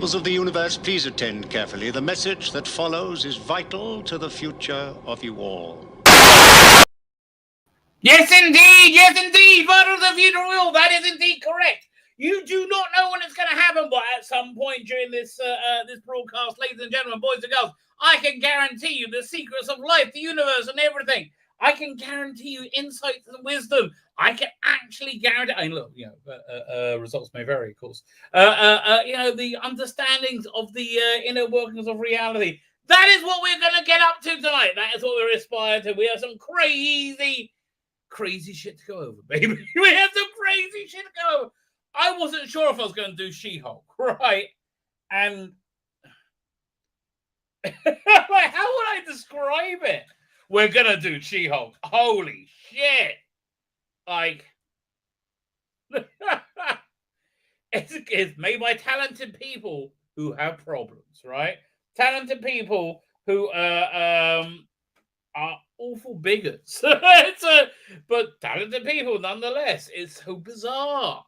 Peoples of the universe, please attend carefully. The message that follows is vital to the future of you all. Yes, indeed, vital to the future of you all. That is indeed correct. You do not know when it's going to happen, but at some point during this this broadcast, ladies and gentlemen, boys and girls, I can guarantee you the secrets of life, the universe, and everything. I can guarantee you insights and wisdom. I can actually guarantee. And look, results may vary, of course. The understandings of the inner workings of reality. That is what we're going to get up to tonight. That is what we're aspiring to. We have some crazy shit to go over, baby. We have some crazy shit to go over. I wasn't sure if I was going to do She-Hulk, right? And how would I describe it? We're going to do She-Hulk. Holy shit. Like, it's made by talented people who have problems, right? Talented people who are awful bigots. But talented people nonetheless. It's so bizarre.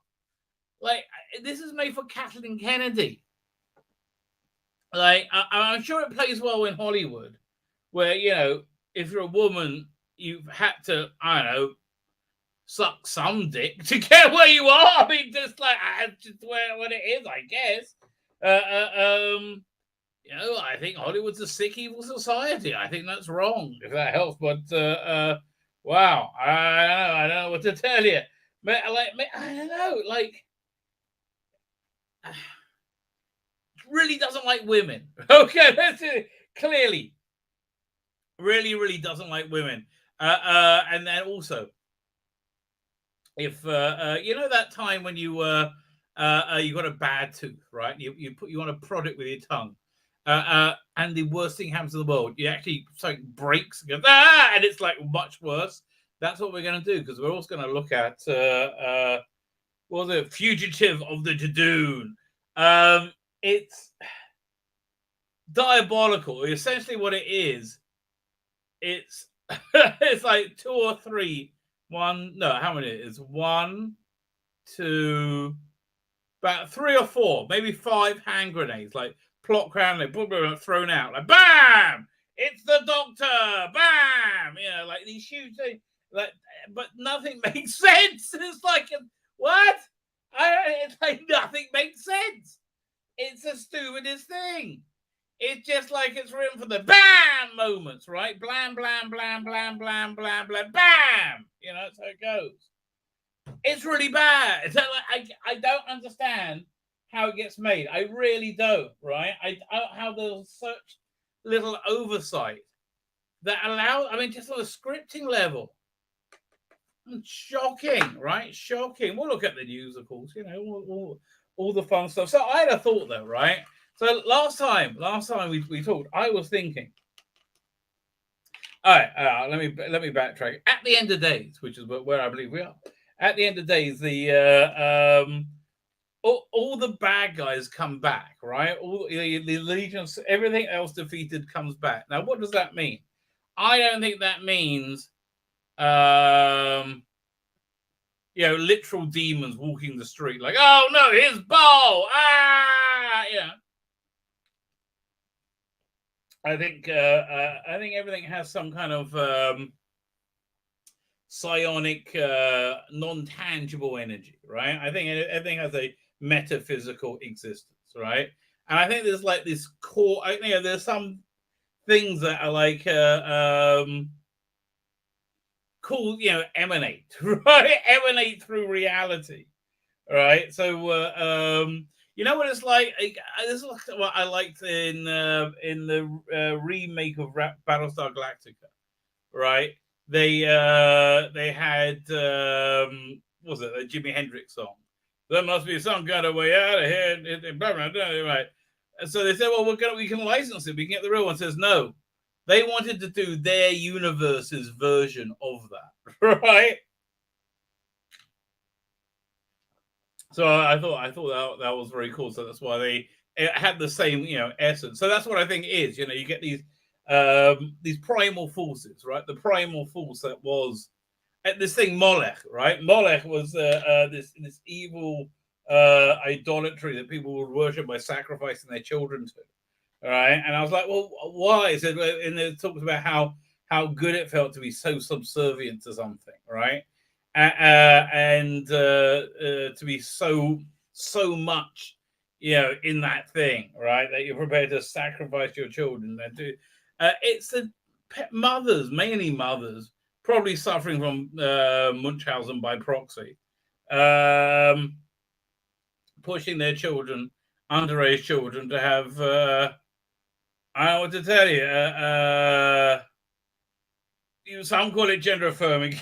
Like, this is made for Kathleen Kennedy. Like, I'm sure it plays well in Hollywood, where, you know, if you're a woman, you've had to, I don't know, suck some dick to get where you are. I mean, just like, just what it is, I guess. You know, I think Hollywood's a sick, evil society. I think that's wrong, if that helps. But, wow, I don't know what to tell you. But, like, I don't know, like, really doesn't like women. Okay, that's it. Clearly. Really doesn't like women. And then also, if you know that time when you got a bad tooth, right? You want to prod it with your tongue. And the worst thing happens in the world. You actually something breaks and goes, and it's like much worse. That's what we're going to do, because we're also going to look at the Fugitive of the Jadoon. It's diabolical. Essentially, what it is, it's it's like 2 or 3. How many it is? 1, 2, about 3 or 4, maybe 5 hand grenades, like plot grenade, thrown out, like bam! It's the Doctor, bam! You know, like these huge things, like, but nothing makes sense. It's like, what? It's like nothing makes sense. It's the stupidest thing. It's just like it's written for the bam moments, right? Blam, blam, blam, blam, blam, blam, blam, bam. You know, that's how it goes. It's really bad. It's like, I don't understand how it gets made. I really don't, right? How there's such little oversight that allows, I mean, just on a scripting level. It's shocking, right? Shocking. We'll look at the news, of course, you know, all the fun stuff. So I had a thought though, right? So last time we talked, I was thinking, all right, let me backtrack. At the end of days, which is where I believe we are. At the end of days, the all the bad guys come back, right? All the legions, everything else defeated comes back. Now, what does that mean? I don't think that means literal demons walking the street, like, oh no, his bow, yeah. I think everything has some kind of psionic, non-tangible energy, right? I think everything has a metaphysical existence, right? And I think there's like this core. I think there's some things that are like called, emanate, right? Emanate through reality, right? So you know what it's like? This is what I liked in the remake of Battlestar Galactica, right? They had what was it, a Jimi Hendrix song? There must be some kind of way out of here, right? And so they said, well, we can license it. We can get the real one. Says no. They wanted to do their universe's version of that, right? So I thought that was very cool. So that's why it had the same, essence. So that's what I think it is. You get these primal forces, right? The primal force that was this thing Molech, right? Molech was this evil idolatry that people would worship by sacrificing their children to. All right, and I was like, well, why? It said, and it talks about how good it felt to be so subservient to something, right? And to be so much, in that thing, right? That you're prepared to sacrifice your children. And do it's the mothers, mainly mothers, probably suffering from Munchausen by proxy, pushing their children, underage children, to have. I don't know what to tell you. Some call it gender affirming.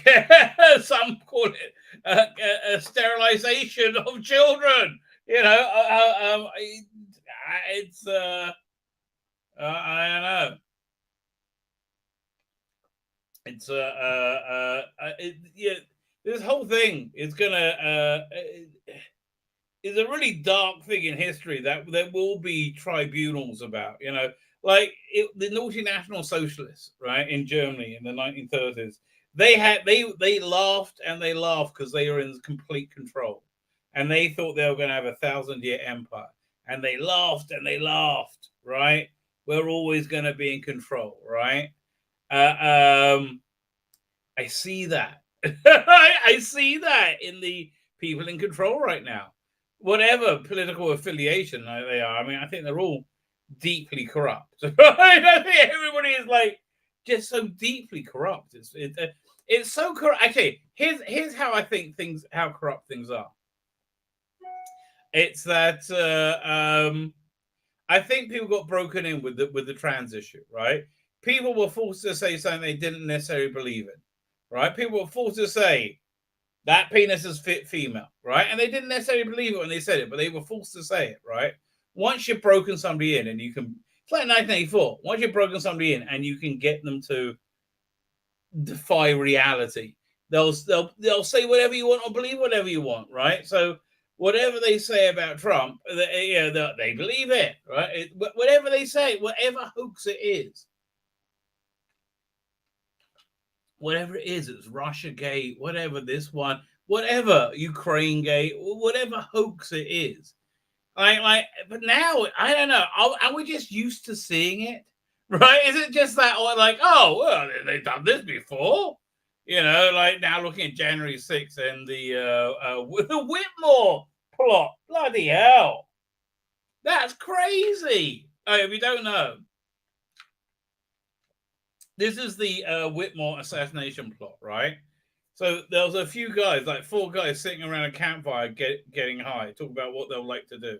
Some call it a sterilization of children. It's I don't know. It's this whole thing is gonna is a really dark thing in history that there will be tribunals about. Like the naughty National Socialists, right, in Germany in the 1930s. They laughed and they laughed because they were in complete control, and they thought they were going to have a 1,000-year empire, and they laughed and they laughed. Right, we're always going to be in control, right? I see that. I see that in the people in control right now, whatever political affiliation they are. I mean, I think they're all deeply corrupt. I think everybody is like just so deeply corrupt. It's so corrupt. Okay, here's how I think how corrupt things are. It's that I think people got broken in with the trans issue, right? People were forced to say something they didn't necessarily believe in, right? People were forced to say that penis is fit female, right? And they didn't necessarily believe it when they said it, but they were forced to say it, right? Once you've broken somebody in and you can, it's like 1984. Once you've broken somebody in and you can get them to defy reality, they'll say whatever you want or believe whatever you want, right? So whatever they say about Trump, they believe it, right? Whatever they say, whatever hoax it is, whatever it is, it's Russiagate, whatever this one, whatever Ukraine gate, whatever hoax it is. But now I don't know. Are we just used to seeing it, right? Is it just that, or like, oh well, they've done this before, like now looking at January 6th and the Whitmore plot. Bloody hell, that's crazy. If you don't know, this is the Whitmore assassination plot, right? So there was a few guys, like 4 guys, sitting around a campfire getting high, talk about what they'll like to do,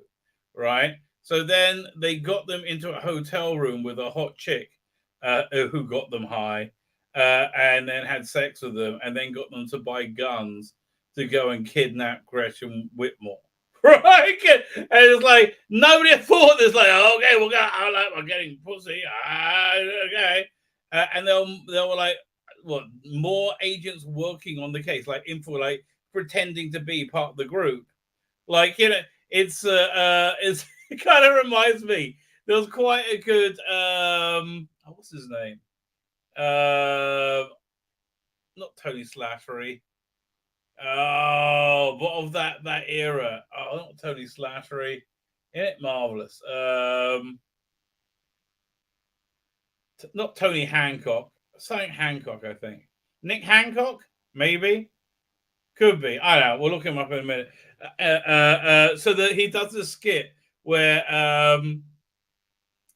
right? So then they got them into a hotel room with a hot chick who got them high, and then had sex with them, and then got them to buy guns to go and kidnap Gresham Whitmore, right? And it's like nobody thought this. Like, okay, we're getting pussy, okay, and they were like, what, more agents working on the case, like info, like pretending to be part of the group, like it's it kind of reminds me. There was quite a good what's his name? Not Tony Slattery. Oh, but of that era. Oh, not Tony Slattery. Isn't it marvelous? Not Tony Hancock. Something Hancock, I think. Nick Hancock, maybe. Could be. I don't know. We'll look him up in a minute. So that he does a skit where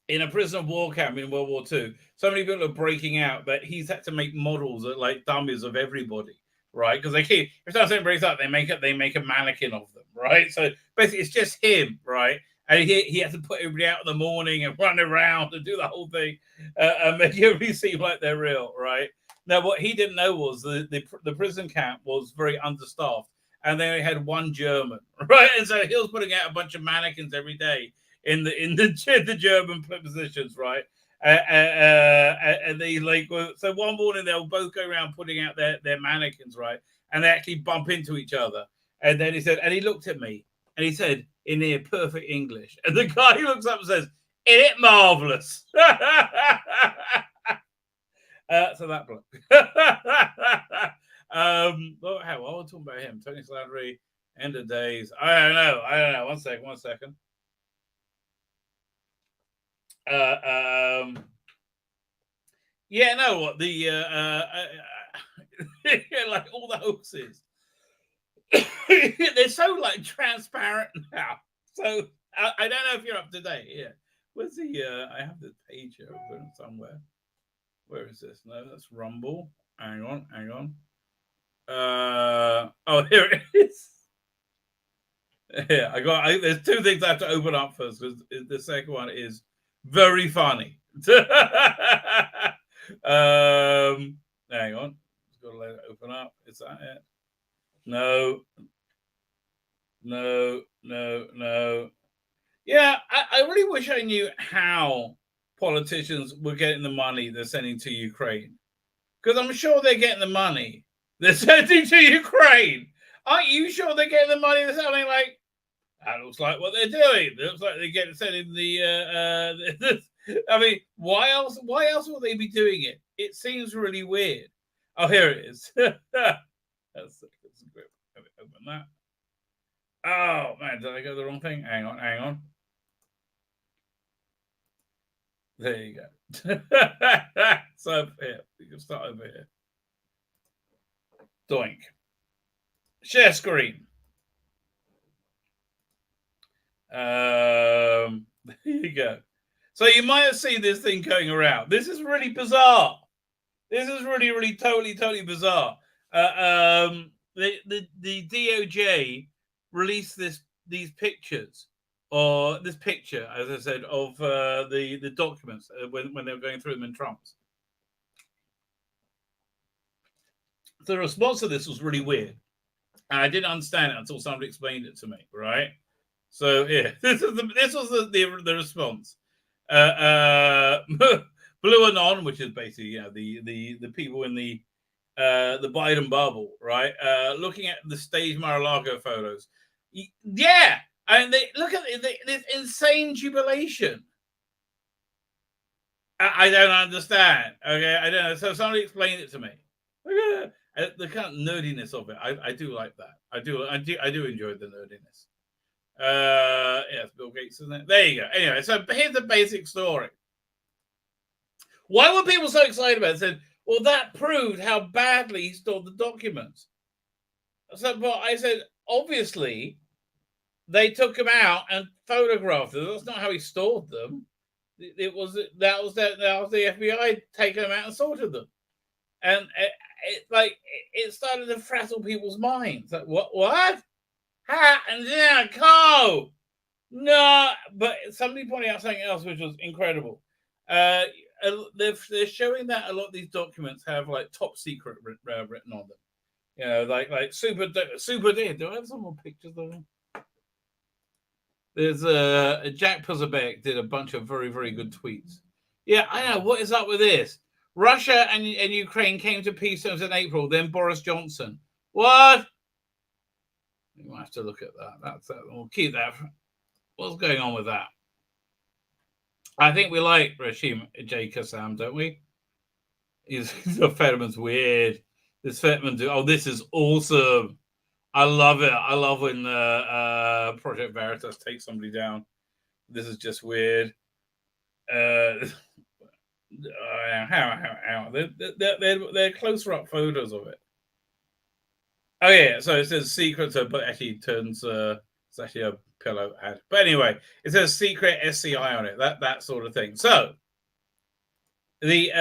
in a prisoner of war camp in World War II, so many people are breaking out that he's had to make models that like dummies of everybody, right? Because if something breaks out, they make a mannequin of them, right? So basically, it's just him, right? And he had to put everybody out in the morning and run around and do the whole thing and make everybody seem like they're real, right? Now, what he didn't know was the prison camp was very understaffed, and they only had 1 German, right? And so he was putting out a bunch of mannequins every day in the German positions, right? And they so one morning they'll both go around putting out their mannequins, right? And they actually bump into each other. And then he said, and he looked at me and he said in near perfect English, and the guy looks up and says, "Isn't it marvelous?" So that bloke. Well, I was talking about him, Tony Slattery. End of days. I don't know. One second. Yeah, no, what the like all the hoaxes. They're so like transparent now. So I don't know if you're up to date. Yeah, where's the? I have the page here open somewhere. Where is this? No, that's Rumble. Hang on. Oh, here it is. Yeah, there's two things I have to open up first because the second one is very funny. Hang on, just gotta let it open up. Is that it? No. Yeah, I really wish I knew how politicians were getting the money they're sending to Ukraine. Because I'm sure they're getting the money they're sending to Ukraine. Aren't you sure they're getting the money they're sending? Like, that looks like what they're doing. It looks like they're sending the. I mean, why else? Why else would they be doing it? It seems really weird. Oh, here it is. That's good. Open that. Oh man, did I go the wrong thing? Hang on. There you go. So here, we can start over here. Doink. Share screen. There you go. So you might have seen this thing going around. This is really bizarre. This is really, totally bizarre. The DOJ released these pictures, or this picture, as I said, of the documents when they were going through them in Trump's. The response to this was really weird, and I didn't understand it until somebody explained it to me. Right? So yeah, this was the response. Blue Anon, which is basically the people in the Biden bubble, right? Looking at the stage Mar-a-Lago photos, yeah, and they look at this insane jubilation. I don't understand. Okay, I don't know. So somebody explained it to me. The kind of nerdiness of it, I do like that. I do enjoy the nerdiness. Yes, Bill Gates, isn't it? There you go. Anyway, so here's the basic story. Why were people so excited about it? Said, well, that proved how badly he stored the documents. So, but I said, obviously, they took them out and photographed them. That's not how he stored them. That was the FBI taking them out and sorted them, and it started to frazzle people's minds. Like, what? Ha! And yeah, go. No, but somebody pointed out something else which was incredible. They're showing that a lot of these documents have like top secret written on them. You know, like super dead. Do I have some more pictures of them? There's Jack Puzzlebeck did a bunch of very good tweets. Yeah, I know. What is up with this? Russia and Ukraine came to peace terms in April. Then Boris Johnson. What? You might have to look at that. That's that. We'll keep that. What's going on with that? I think we like Rashim J. Kassam, don't we? Fetterman's weird. This Fetterman this is awesome. I love it. I love when Project Veritas takes somebody down. This is just weird. How? They're closer up photos of it. Oh yeah, so it says secret, but actually turns it's actually a pillow ad. But anyway, it says secret SCI on it. That sort of thing. So somebody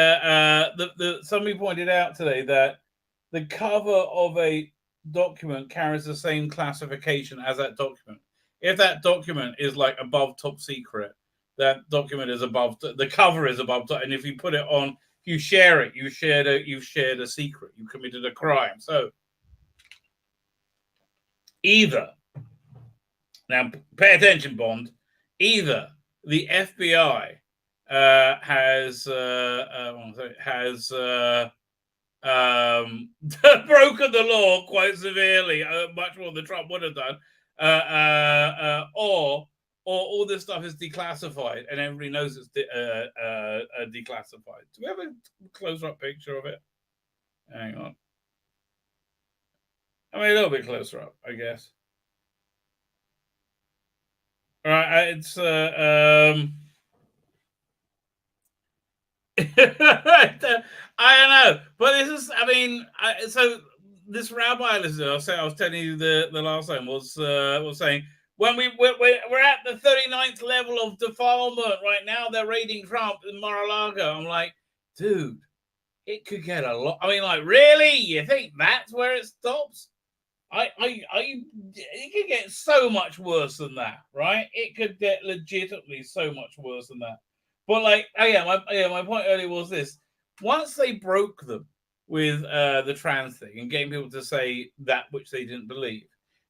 pointed out today that the cover of a document carries the same classification as that document. If that document is like above top secret, that document is above the cover is above top, and if you put it on, if you share it, you've shared a secret, you committed a crime. So either now pay attention, Bond. Either the FBI has broken the law quite severely, much more than Trump would have done, or all this stuff is declassified, and everybody knows it's declassified. Do we have a closer-up picture of it? Hang on. I mean, a little bit closer up, I guess. right? It's I don't know, but this is. I mean, so this rabbi, I was telling you the last time was saying when we're at the 39th level of defilement right now. They're raiding Trump in Mar-a-Lago. I'm like, dude, it could get a lot. I mean, like, really? You think that's where it stops? It could get so much worse than that, right? It could get legitimately so much worse than that. But like, my point earlier was this: once they broke them with the trans thing and getting people to say that which they didn't believe,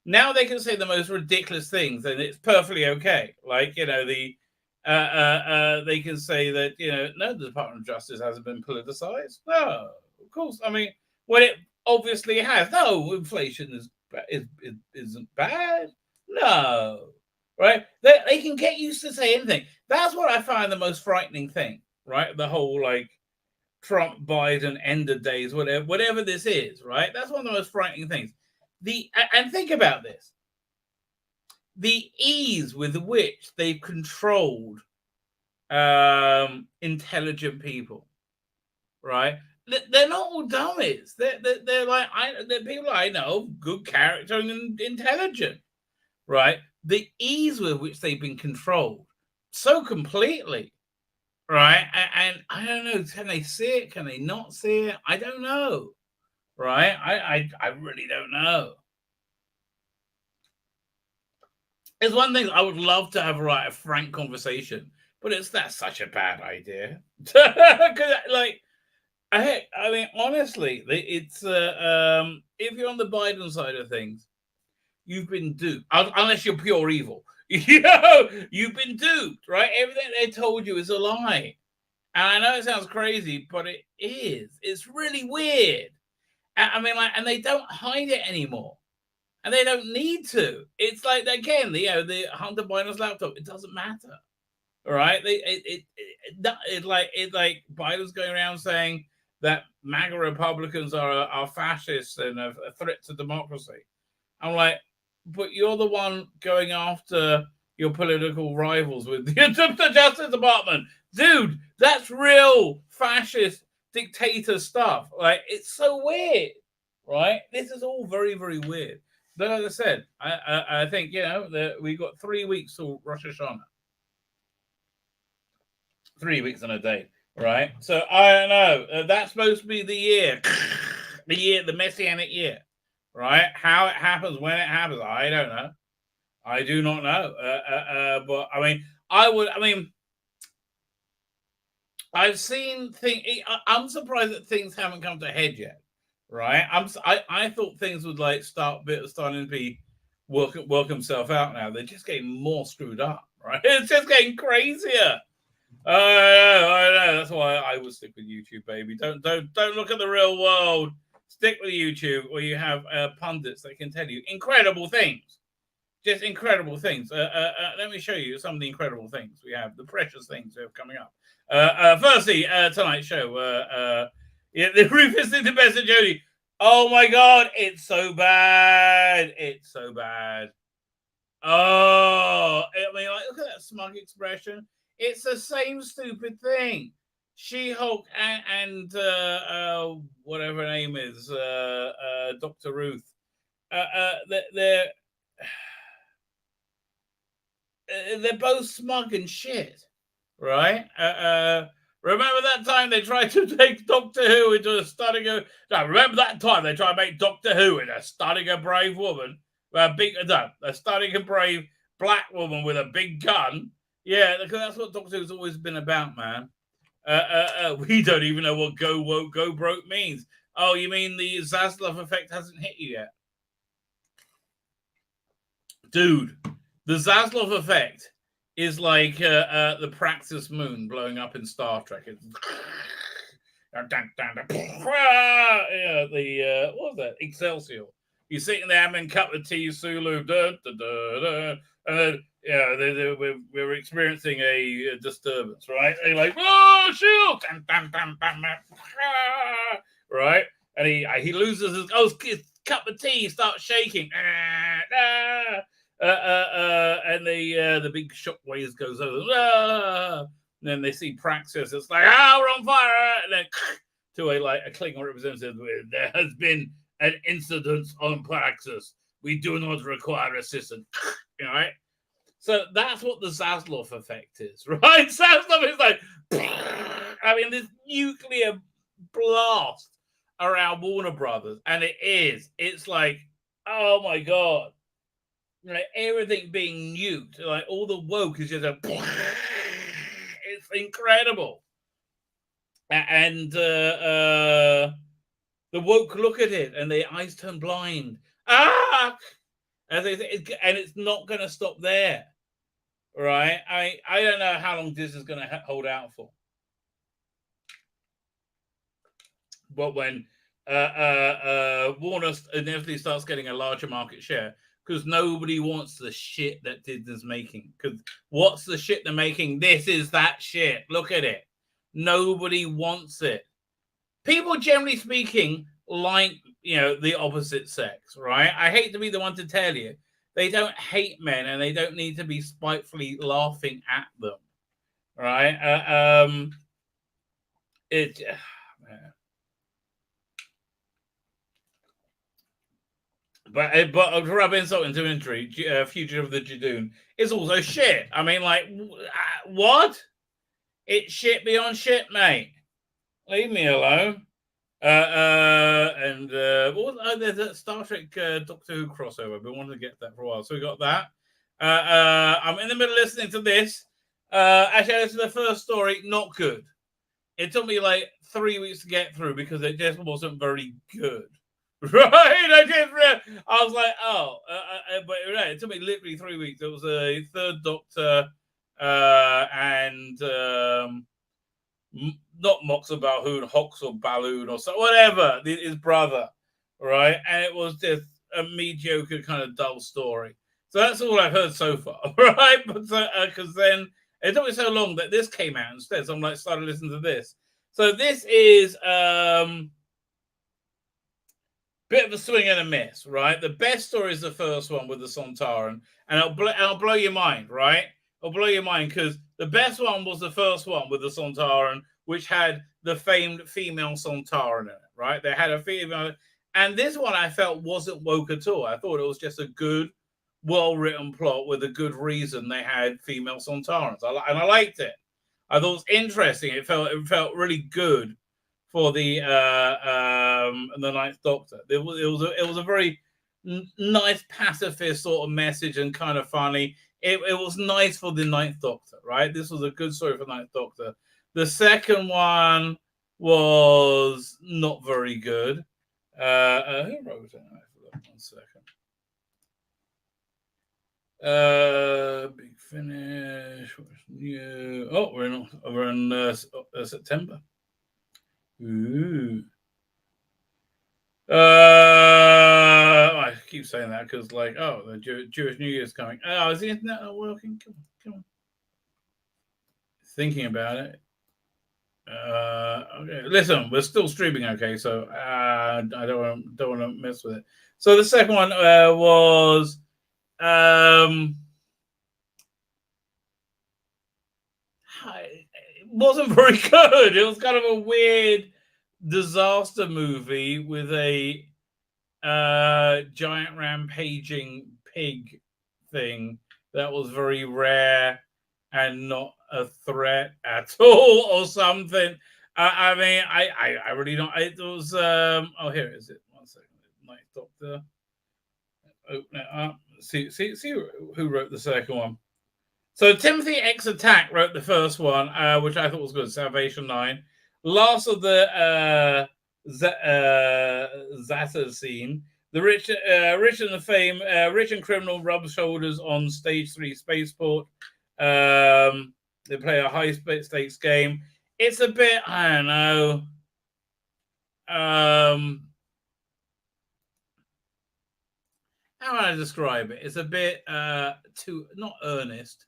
now they can say the most ridiculous things, and it's perfectly okay. Like, you know, they can say that, you know, no, the Department of Justice hasn't been politicized. No, of course. I mean, when it obviously has. No, inflation isn't bad. No, right? They can get used to say anything. That's what I find the most frightening thing, right? The whole like Trump, Biden, end of days, whatever this is, right? That's one of the most frightening things. And think about this: the ease with which they've controlled intelligent people, right? They're not all dummies. They're like they're people I know, good character and intelligent, right? The ease with which they've been controlled so completely, right? And I don't know, can they see it? Can they not see it? I don't know, right? I really don't know. There's one thing I would love to have a frank conversation, but that's such a bad idea. Because like. I mean, honestly, it's if you're on the Biden side of things, you've been duped. Unless you're pure evil, you've been duped, right? Everything they told you is a lie. And I know it sounds crazy, but it is. It's really weird. I mean, like, and they don't hide it anymore, and they don't need to. It's like again, the Hunter Biden's laptop. It doesn't matter, all right? It's like Biden's going around saying that MAGA Republicans are fascists and a threat to democracy. I'm like, but you're the one going after your political rivals with the Justice Department. Dude, that's real fascist dictator stuff. Like, it's so weird, right? This is all very, very weird. But like I said, I think, that we got 3 weeks till Rosh Hashanah. 3 weeks and a day. Right, so I don't know. That's supposed to be the year, the messianic year, right? How it happens, when it happens, I don't know. I do not know. But I mean, I've seen things. I'm surprised that things haven't come to a head yet, right? I thought things would like starting to be work themselves out now. They're just getting more screwed up, right? It's just getting crazier. I know. That's why I would stick with YouTube, baby. Don't look at the real world. Stick with YouTube, where you have pundits that can tell you incredible things, just incredible things. Let me show you some of the incredible things we have, the precious things we have coming up. Firstly, tonight's show. The Rufus in the best of Jody. Oh my God, it's so bad. It's so bad. Oh, I mean, like, look at that smug expression. It's the same stupid thing. She-Hulk and whatever her name is, Dr. Ruth. They're both smug and shit, right? Remember that time they tried to take Doctor Who into a stunning? Remember that time they tried to make Doctor Who into a stunning and brave woman, a stunning and brave black woman with a big gun. Yeah, because that's what Doctor Who's always been about, man. We don't even know what go woke, go broke means. Oh, you mean the Zaslav effect hasn't hit you yet? Dude, the Zaslav effect is like the Praxis moon blowing up in Star Trek. It's what was that? Excelsior. You're sitting there having a cup of tea, Sulu, and then we're experiencing a disturbance, right? And you're like, oh, shoot! Right? And he loses his cup of tea, starts shaking. And the big shockwaves goes over. And then they see Praxis. It's like, we're on fire. And then to a Klingon representative, there has been an incident on Praxis. We do not require assistance. Right? So that's what the Zaslav effect is, right? Zaslav is like, I mean, this nuclear blast around Warner Brothers, and it's like, oh my god, everything being nuked, like all the woke is just it's incredible. And the woke look at it and their eyes turn blind. And it's not going to stop there, right? I don't know how long this is going to hold out for. But when Warner inevitably starts getting a larger market share, because nobody wants the shit that Disney's making. Because what's the shit they're making? This is that shit. Look at it. Nobody wants it. People, generally speaking, like, the opposite sex, right? I hate to be the one to tell you. They don't hate men, and they don't need to be spitefully laughing at them, right? But to rub insult into injury, Fugitive of the Jadoon is also shit. I mean, like, what? It's shit beyond shit, mate. Leave me alone. There's a Star Trek Doctor Who crossover. I've been wanting to get that for a while, so we got that. I'm in the middle of listening to this. Actually, this is the first story. Not good. It took me like 3 weeks to get through because it just wasn't very good. Right? I was like, but it took me literally 3 weeks. It was a third Doctor and not Moxa Balhoun, Hox or Balloon or so, whatever, his brother, right? And it was just a mediocre kind of dull story. So that's all I've heard so far, right? But because then it took me so long that this came out instead. So I'm like, started listening to this. So this is bit of a swing and a miss, right? The best story is the first one with the Sontaran, and I'll blow your mind, right? It'll blow your mind because the best one was the first one with the Sontaran, which had the famed female Sontaran in it, right? They had a female, and this one I felt wasn't woke at all. I thought it was just a good, well-written plot with a good reason they had female Sontarans, and I liked it. I thought it was interesting. It felt really good for the Ninth Doctor. It was a very nice pacifist sort of message and kind of funny. It was nice for the Ninth Doctor, right? This was a good story for Ninth Doctor. The second one was not very good. Who wrote it? One second. Big Finish. New. Oh, we're in September. Ooh. I keep saying that because, like, the Jewish New Year's coming. Oh, is the internet not working? Come on. Thinking about it. Okay. Listen, we're still streaming, okay? So I don't want to mess with it. So the second one was it wasn't very good. It was kind of a weird disaster movie with a giant rampaging pig thing that was very rare and not a threat at all or something. I mean, I really don't. It was here is it. 1 second. Ninth Doctor. Open it up. See who wrote the second one. So Timothy X Attack wrote the first one, which I thought was good. Salvation 9. Last of the Zata scene. The rich and the fame, rich and criminal rub shoulders on stage 3 spaceport. They play a high stakes game. It's a bit, I don't know. How do I describe it? It's a bit too not earnest.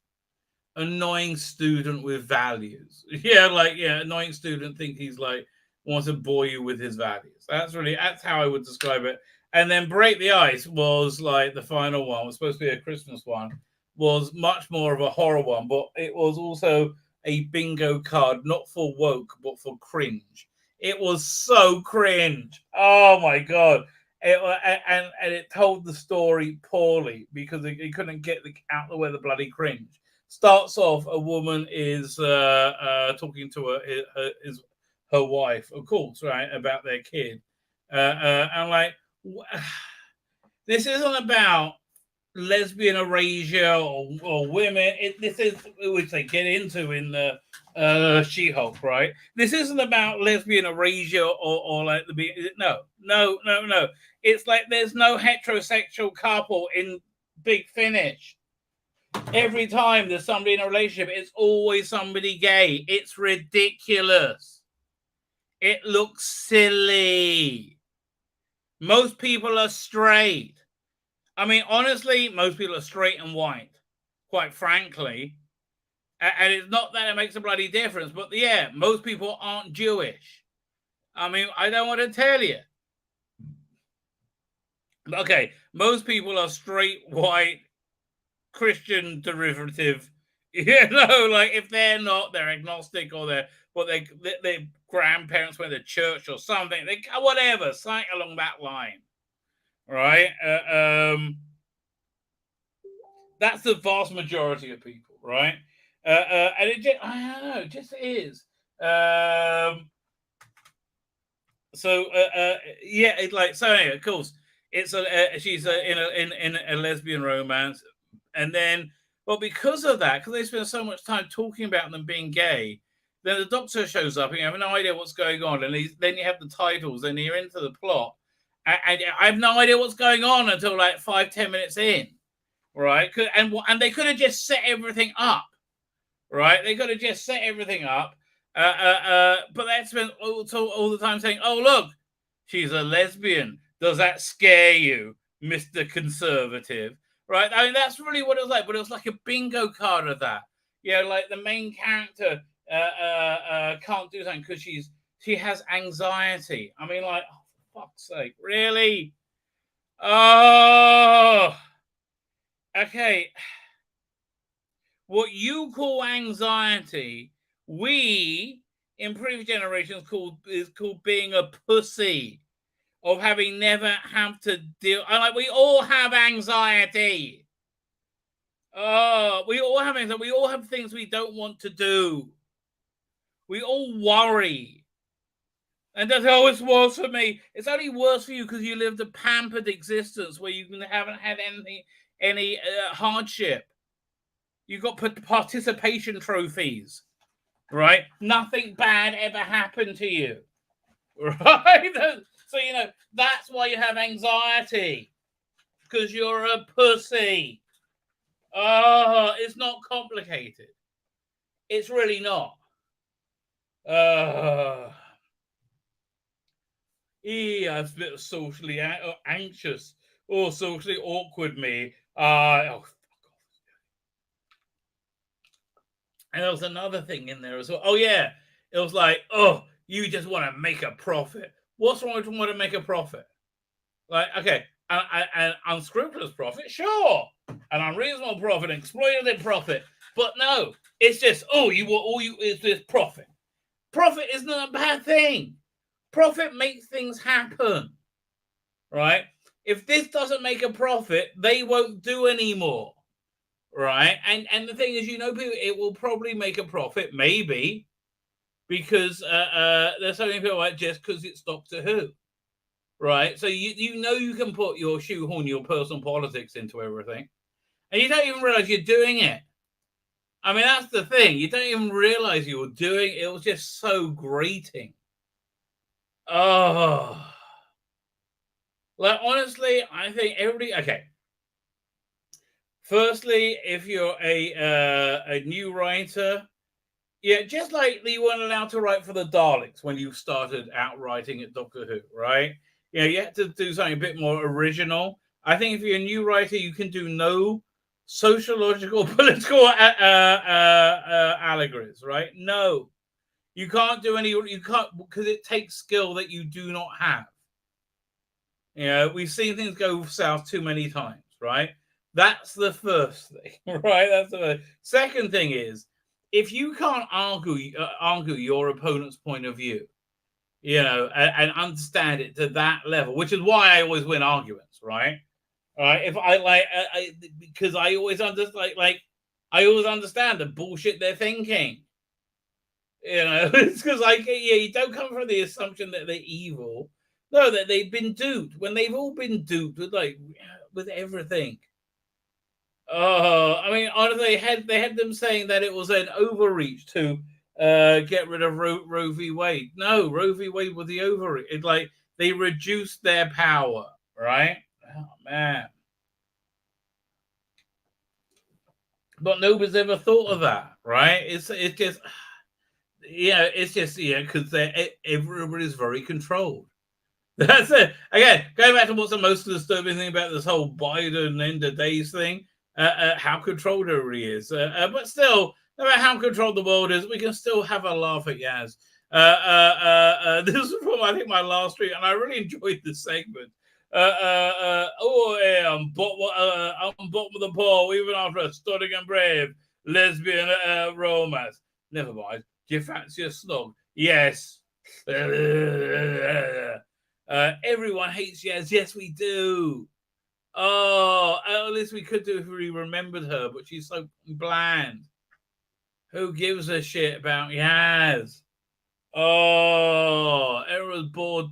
Annoying student with values. Annoying student think he's like wants to bore you with his values. That's how I would describe it. And then Break the Ice was like the final one. It was supposed to be a Christmas one. Was much more of a horror one, but it was also a bingo card, not for woke, but for cringe. It was so cringe. Oh my god! And it told the story poorly because it couldn't get out the way the bloody cringe. Starts off, a woman is talking to her wife, of course, right, about their kid. And like, this isn't about lesbian erasure or women. This is which they get into in the She-Hulk, right? This isn't about lesbian erasure or like no. It's like there's no heterosexual couple in Big Finish. Every time there's somebody in a relationship, it's always somebody gay. It's ridiculous. It looks silly. Most people are straight. I mean, honestly, most people are straight and white, quite frankly. And it's not that it makes a bloody difference, but yeah, most people aren't Jewish. I mean, I don't want to tell you. Okay, most people are straight, white, Christian derivative. You know, like if they're not, they're agnostic or their grandparents went to church or something. Whatever, something along that line, right? That's the vast majority of people, right? And it just, I don't know, it just is. Yeah, it's like, so anyway, of course, it's she's in a lesbian romance, and then, well, because of that, because they spend so much time talking about them being gay, then the doctor shows up and you have no idea what's going on, and then you have the titles, and you're into the plot, and I have no idea what's going on until like 5-10 minutes in. Right, and they could have just set everything up, right? They could have just set everything up, but they spent all the time saying, "Oh, look, she's a lesbian. Does that scare you, Mr. Conservative?" Right? I mean, that's really what it was like. But it was like a bingo card of that. You know, like the main character can't do something because she has anxiety. I mean, like, oh, for fuck's sake, really? Oh. Okay, what you call anxiety, we in previous generations is called being a pussy, of having never have to deal. Like we all have anxiety. Oh, we all have anxiety. We all have things we don't want to do. We all worry. And that's how it's worse for me. It's only worse for you because you lived a pampered existence where you haven't had any hardship. You got participation trophies, right? Nothing bad ever happened to you, right? So, you know, that's why you have anxiety, because you're a pussy. Oh, it's not complicated. It's really not. Yeah, I'm a bit socially anxious or socially awkward me. And there was another thing in there as well. Oh, yeah. It was like, oh, you just want to make a profit. What's wrong with want to make a profit? Like, okay, an unscrupulous profit, sure. An unreasonable profit, exploitative profit. But no, it's just, it's this profit. Profit is not a bad thing. Profit makes things happen, right? If this doesn't make a profit, they won't do anymore. Right, and the thing is, you know, people, it will probably make a profit, maybe, because there's so many people like just because it's Doctor Who, right? So you know you can put your shoehorn your personal politics into everything, and you don't even realize you're doing it. I mean, that's the thing. You don't even realize you're doing it. It was just so grating. Oh, like honestly, I think everybody. Okay. Firstly, if you're a new writer, yeah, just like you weren't allowed to write for the Daleks when you started out writing at Doctor Who, right? Yeah, you had to do something a bit more original. I think if you're a new writer, you can do no sociological, political allegories, right? No, you can't do any. You can't because it takes skill that you do not have. You know, we've seen things go south too many times, right? That's the first thing, right? That's the second thing is, if you can't argue your opponent's point of view, you know, and understand it to that level, which is why I always win arguments, right? All right, if I like, because I always understand, I always understand the bullshit they're thinking. You know, it's because you don't come from the assumption that they're evil. No, that they've been duped when they've all been duped with everything. Oh, I mean, honestly, they had them saying that it was an overreach to get rid of Roe v. Wade. No, Roe v. Wade was the overreach. It's like they reduced their power, right? Oh man. But nobody's ever thought of that, right? It's just because everybody's very controlled. That's it. Again, going back to what's the most disturbing thing about this whole Biden end of days thing, how controlled everybody is. But still, no matter how controlled the world is, we can still have a laugh at Yaz. This is from, I think, my last tweet, and I really enjoyed this segment. I'm bottom of the pole, even after a stunning and brave lesbian romance. Never mind. Do you fancy a slog? Yes. Everyone hates Yaz. Yes, we do. Oh, at least we could do if we remembered her, but she's so bland. Who gives a shit about Yaz? Oh, everyone's bored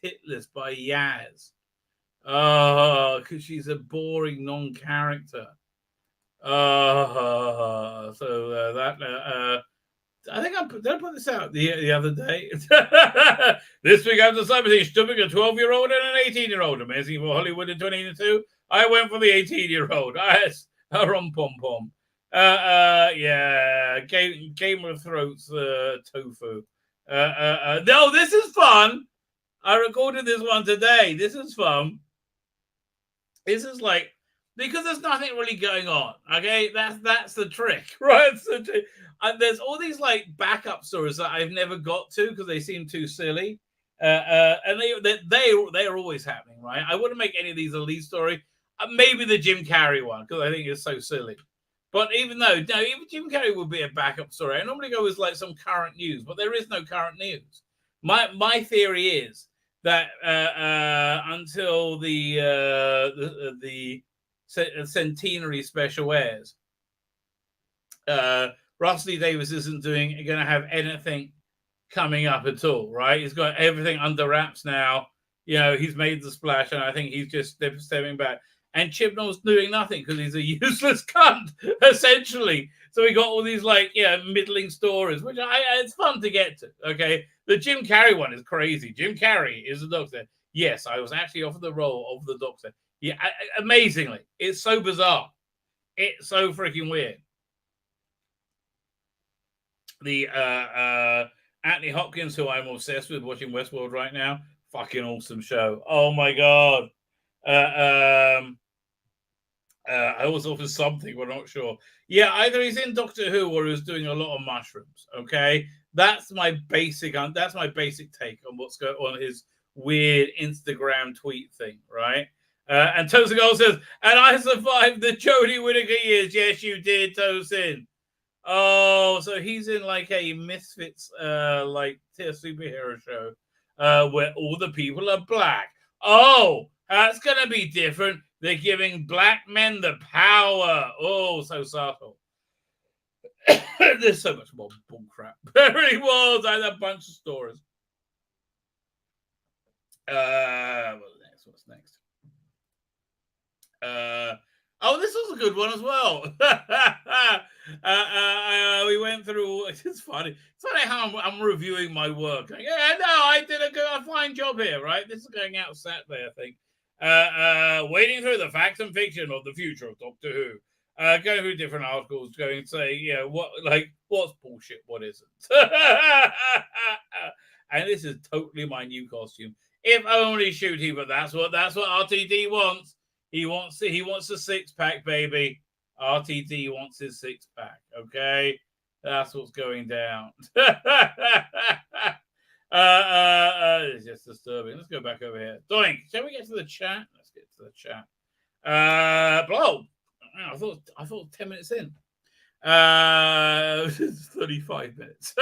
titless by Yaz. Oh, because she's a boring non-character. Oh, so I think did I put this out the other day? This week I've decided between stuffing a 12-year-old and an 18-year-old. Amazing for Hollywood in 2022. I went for the 18-year-old. Rom pom pom. Yeah, Game of Thrones tofu. No, this is fun. I recorded this one today. This is fun. This is like, because there's nothing really going on. Okay, that's the trick, right? There's all these like backup stories that I've never got to because they seem too silly, and they're always happening, right? I wouldn't make any of these a lead story. Maybe the Jim Carrey one because I think it's so silly. But even Jim Carrey would be a backup story. I normally go with like some current news, but there is no current news. My theory is that until the centenary special airs, Russell Davis isn't going to have anything coming up at all, right? He's got everything under wraps now. You know, he's made the splash, and I think he's just stepping back. And Chibnall's doing nothing because he's a useless cunt, essentially. So we got all these middling stories, which it's fun to get to. Okay, the Jim Carrey one is crazy. Jim Carrey is the Doctor. Yes, I was actually offered the role of the Doctor. Yeah, amazingly, it's so bizarre. It's so freaking weird. The Anthony Hopkins, who I'm obsessed with watching Westworld right now, fucking awesome show. Oh my god. I was offered something, but I'm not sure. Yeah, either he's in Doctor Who or he's doing a lot of mushrooms. Okay, that's my basic take on what's going on his weird Instagram tweet thing, right? And Tosin Gold says, and I survived the Jodie Whittaker years. Yes, you did, Tosin. Oh, so he's in like a Misfits superhero show where all the people are black. Oh, that's gonna be different. They're giving black men the power. Oh, so subtle. There's so much more bullcrap. There really was. I had a bunch of stories. What's next? Oh, this was a good one as well. We went through. It's funny. It's funny how I'm reviewing my work. Yeah, no, I did a fine job here, right? This is going out Saturday, I think. Wading through the facts and fiction of the future of Doctor Who. Going through different articles, going to say, what's bullshit, what isn't. And this is totally my new costume. If only shooting, but that's what RTD wants. He wants a six-pack, baby. RTD wants his six-pack, okay? That's what's going down. It's just disturbing. Let's go back over here. Doink. Shall we get to the chat? Let's get to the chat. Blow. I thought 10 minutes in. 35 minutes.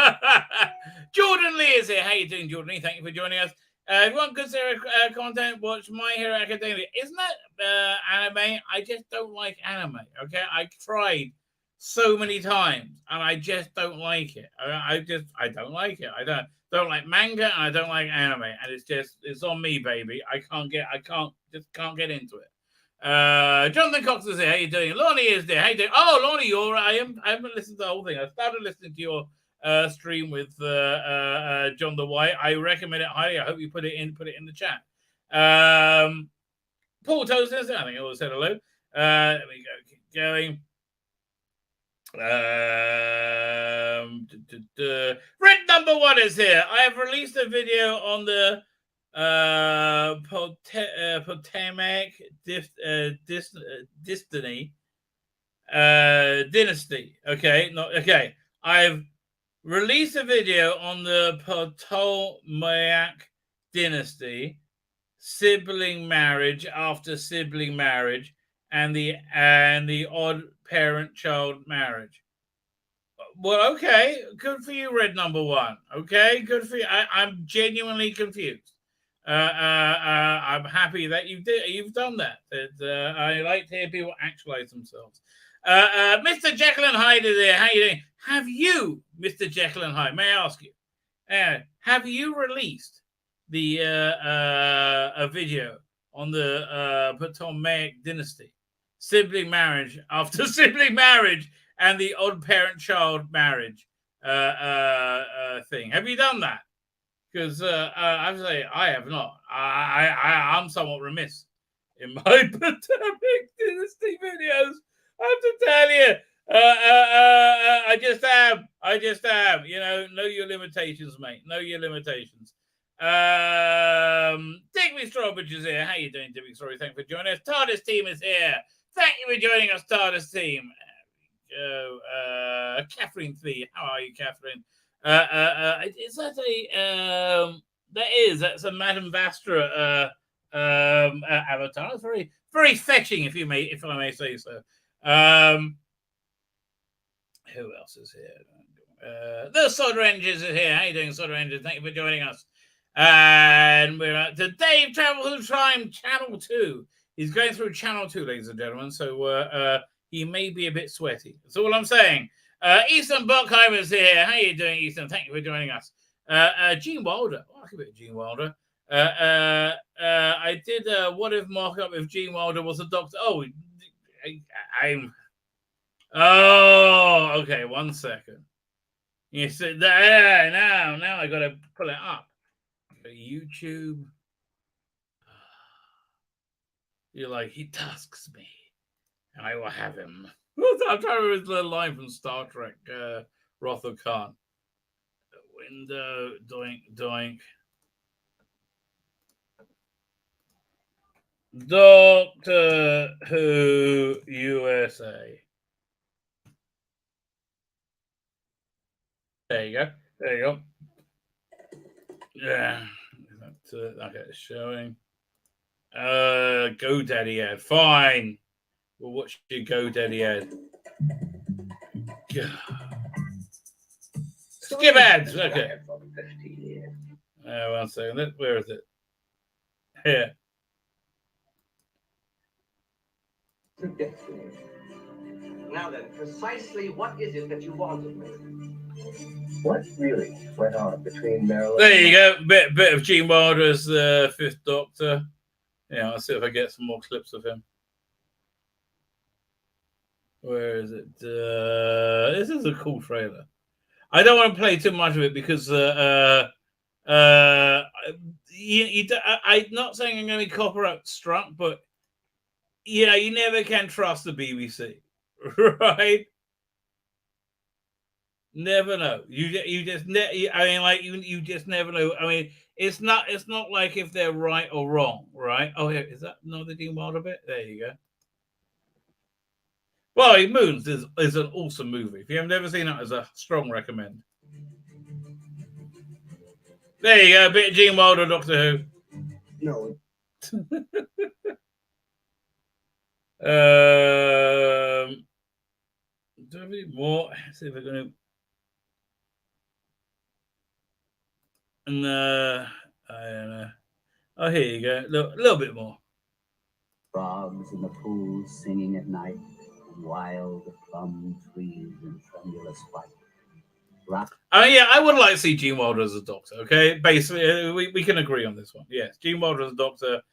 Jordan Lee is here. How you doing, Jordan Lee? Thank you for joining us. If you want good series content, watch My Hero Academia. Isn't that anime? I just don't like anime. Okay, I tried so many times and I just don't like it. I don't like it. I don't like manga and I don't like anime, and it's on me, baby. I can't get into it. Jonathan Cox is here. How you doing? Lonnie is there. How you doing? Oh, Lonnie, you're all right. I haven't listened to the whole thing. I started listening to your stream with John the White. I recommend it highly. I hope you put it in the chat. Paul Toast is there. I think I always said hello. Let me go. Keep going. Red number 1 is here. I have released a video on the Potomac dynasty. Okay. I've released a video on the Potomac dynasty, sibling marriage after sibling marriage, and the odd parent-child marriage. Well, okay, good for you, Red number 1. Okay, good for you. I'm genuinely confused. I'm happy that you've done that. I like to hear people actualize themselves. Mr. Jekyll and Hyde is there. How you doing? Have you, Mr. Jekyll and Hyde, may I ask you, have you released the a video on the Potomac dynasty, sibling marriage after sibling marriage, and the odd parent-child marriage thing? Have you done that? Because I have to say, I have not. I'm somewhat remiss in my Potomac dynasty videos. I have to tell you, I just am. You know your limitations, mate. Know your limitations. Digby Strawbridge is here. How you doing, Digby? Sorry, thanks for joining us. TARDIS team is here. Thank you for joining us, TARDIS team. Catherine Thee. How are you, Catherine? Is that that's a Madame Vastra avatar. It's very, very fetching, if I may say so. Who else is here? The Soda Engines is here. How you doing, Soda Engines? Thank you for joining us. And we're at the Dave Travel Through Time Channel 2. He's going through Channel 2, ladies and gentlemen. So he may be a bit sweaty. That's all I'm saying. Ethan Buckheimer is here. How you doing, Ethan? Thank you for joining us. Gene Wilder. Oh, I like a bit of Gene Wilder. I did a What If markup if Gene Wilder was a doctor. Oh, okay. 1 second. You said that. Now I got to pull it up. YouTube. You're like, he tasks me, and I will have him. I'm trying to remember his little line from Star Trek, Wrath of Khan. Window, doink. Doctor Who USA. There you go. Yeah. Okay, it's showing. GoDaddy ad. Fine. We'll watch your GoDaddy ad. Skip ads. Okay. 1 second. Where is it? Here. Now then, precisely what is it that you want of me? What really went on between Marilyn? There you go. Bit of Gene Wilder's Fifth Doctor. Yeah, I'll see if I get some more clips of him. Where is it? This is a cool trailer. I don't want to play too much of it because I'm not saying I'm going to be copyright struck, but you never can trust the BBC, right? Never know. You just never know. I mean, it's not like if they're right or wrong, right? Oh, here is that another Gene Wilder bit? There you go. Well, Moons is an awesome movie. If you have never seen it, it's a strong recommend. There you go, a bit of Gene Wilder, Doctor Who. No. Do we have any more? Let's see if we're going to. No, I don't know. Oh, here you go. A little bit more. Frogs in the pools singing at night, and wild plum trees in tremulous white. Yeah, I would like to see Gene Wilder as a Doctor. Okay, basically, we can agree on this one. Yes, Gene Wilder as a Doctor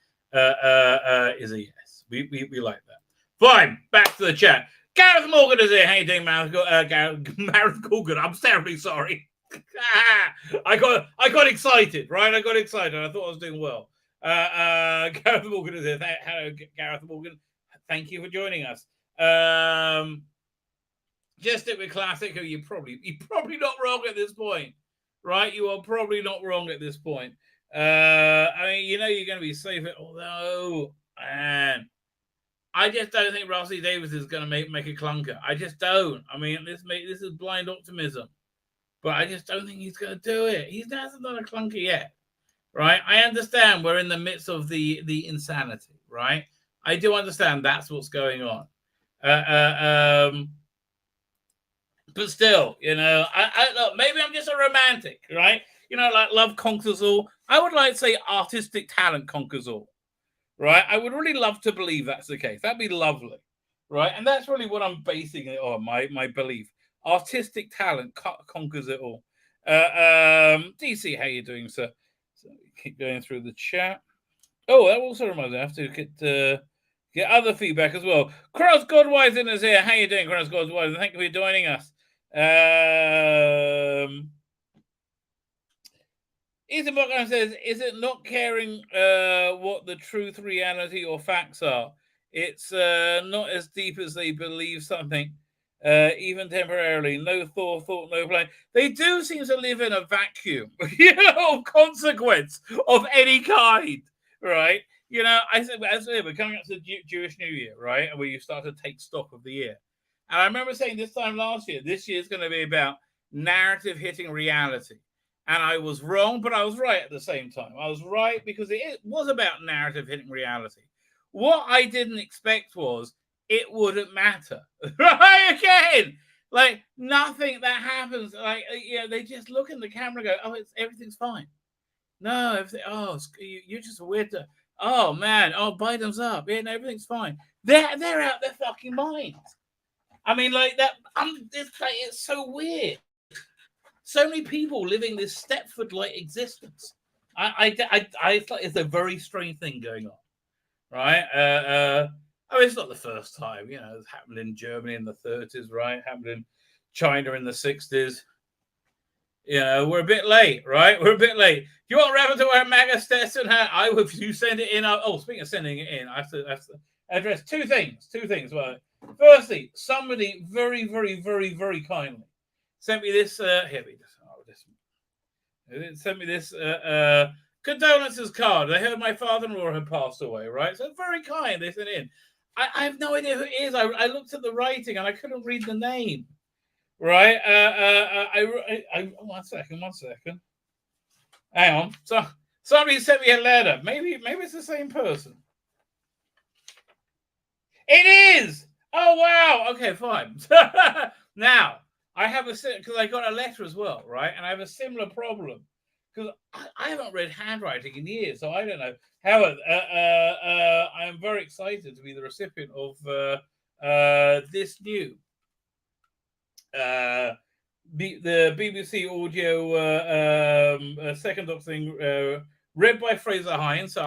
is a yes. We like that. Fine. Back to the chat. Gareth Morgan is here. How you doing, Gareth Morgan? I'm terribly sorry. I got excited, right? I got excited. I thought I was doing well. Gareth Morgan is here. Hello, Gareth Morgan. Thank you for joining us. Just stick with classic. You're probably not wrong at this point, right? You are probably not wrong at this point. I mean, you know you're going to be safe. Although, man, I just don't think Rossi Davis is going to make a clunker. I just don't. I mean, this is blind optimism, but I just don't think he's going to do it. He hasn't done a clunker yet, right? I understand we're in the midst of the insanity, right? I do understand that's what's going on. But still, you know, I look, maybe I'm just a romantic, right? You know, like love conquers all. I would like to say artistic talent conquers all, right? I would really love to believe that's the case. That'd be lovely, right? And that's really what I'm basing it on, my belief. Artistic talent conquers it all. DC, how you doing, sir? So keep going through the chat. Oh, that also reminds me, I have to get other feedback as well. Cross Godwisen is here. How you doing, Cross Godwisen? Thank you for joining us. Ethan Buckland says, is it not caring what the truth, reality, or facts are? It's not as deep as they believe something, even temporarily. No thought, no plan. They do seem to live in a vacuum, you know, of consequence of any kind, right? You know, I said, we're coming up to the Jewish New Year, right? Where you start to take stock of the year. And I remember saying this time last year, this year is going to be about narrative hitting reality. And I was wrong, but I was right at the same time. I was right because it was about narrative hitting reality. What I didn't expect was it wouldn't matter. Right? Again, like nothing that happens, like, you know, they just look in the camera and go, oh, everything's fine. No, you're just a weird. Oh, man. Oh, Biden's up. Yeah, everything's fine. They're out their fucking minds. I mean, like that. It's so weird. So many people living this Stepford-like existence. It's a very strange thing going on, right? I mean, it's not the first time. You know, it happened in Germany in the 30s, right? It happened in China in the 60s. You know, we're a bit late, right? We're a bit late. Do you want Rabbi to wear a MAGA Stetson hat? If you send it in. Speaking of sending it in, I have to address two things. Well, firstly, somebody very, very, very, very kindly sent me this. Sent me this condolences card. They heard my father-in-law had passed away, right? So very kind. They sent in. I have no idea who it is. I looked at the writing and I couldn't read the name. Right. One second. Hang on. So somebody sent me a letter. Maybe it's the same person. It is. Oh wow. Okay, fine. Now I have because I got a letter as well, right? And I have a similar problem because I haven't read handwriting in years, so I don't know. However, I am very excited to be the recipient of this new. The BBC audio second doc thing read by Fraser Hines. So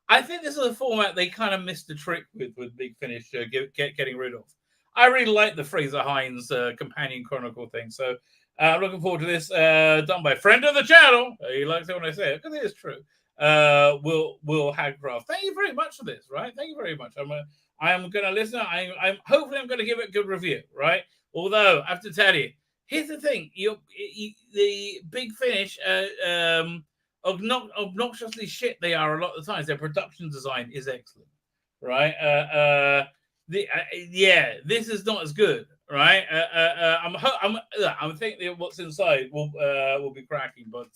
I think this is a format they kind of missed the trick with Big Finish getting rid of. I really like the Fraser Hines companion chronicle thing. So I'm looking forward to this done by a friend of the channel. He likes it when I say it because it is true. Will Hagcraft. Thank you very much for this. Right. Thank you very much. I am going to listen. I'm hopefully I'm going to give it a good review. Right. Although, I have to tell you, here's the thing. The Big Finish, obnoxiously shit they are a lot of the times. Their production design is excellent, right? This is not as good, right? I'm thinking what's inside will be cracking, but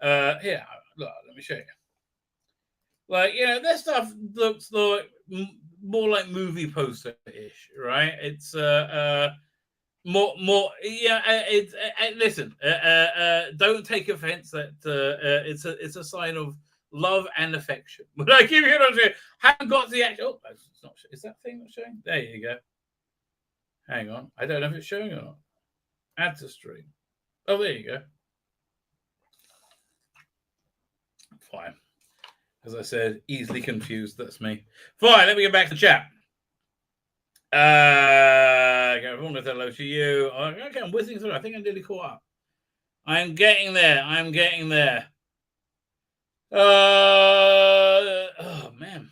Here, look, let me show you. Like, this stuff looks like more like movie poster-ish, right? It's more. Yeah, it's listen. Don't take offense that it's a sign of love and affection. But I give you what I'm saying. Haven't got the actual. Oh, it's not. Is that thing not showing? There you go. Hang on. I don't know if it's showing or not. Add to stream. Oh, there you go. Fine. As I said, easily confused. That's me. Fine. Let me get back to the chat. Everyone with hello to you. Okay, I'm whizzing through. I think I'm nearly caught up. I'm getting there. Oh man,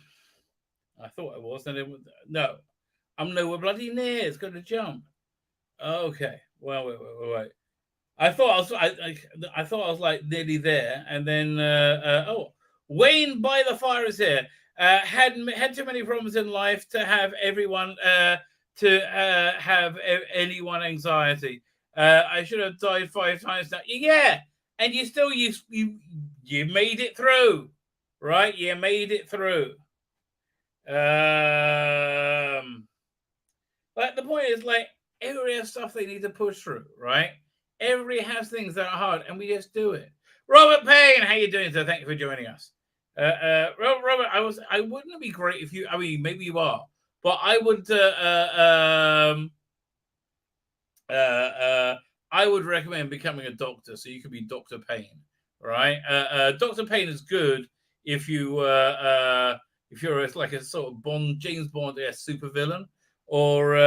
I thought I was, and no, I'm nowhere bloody near. It's going to jump. Okay, well, wait. I thought I thought I was like nearly there, and then Wayne by the fire is here. Had too many problems in life to have everyone have anyone anxiety. I should have died 5 times now. Yeah, and you still you made it through, right? You made it through. But the point is, like, everybody has stuff they need to push through, right? Everybody has things that are hard, and we just do it. Robert Payne, how you doing, sir? Thank you for joining us. Robert, I wouldn't be great if you. I mean, maybe you are, but I would. I would recommend becoming a doctor, so you could be Dr. Payne, right? Dr. Payne is good if you're like a sort of James Bond supervillain, or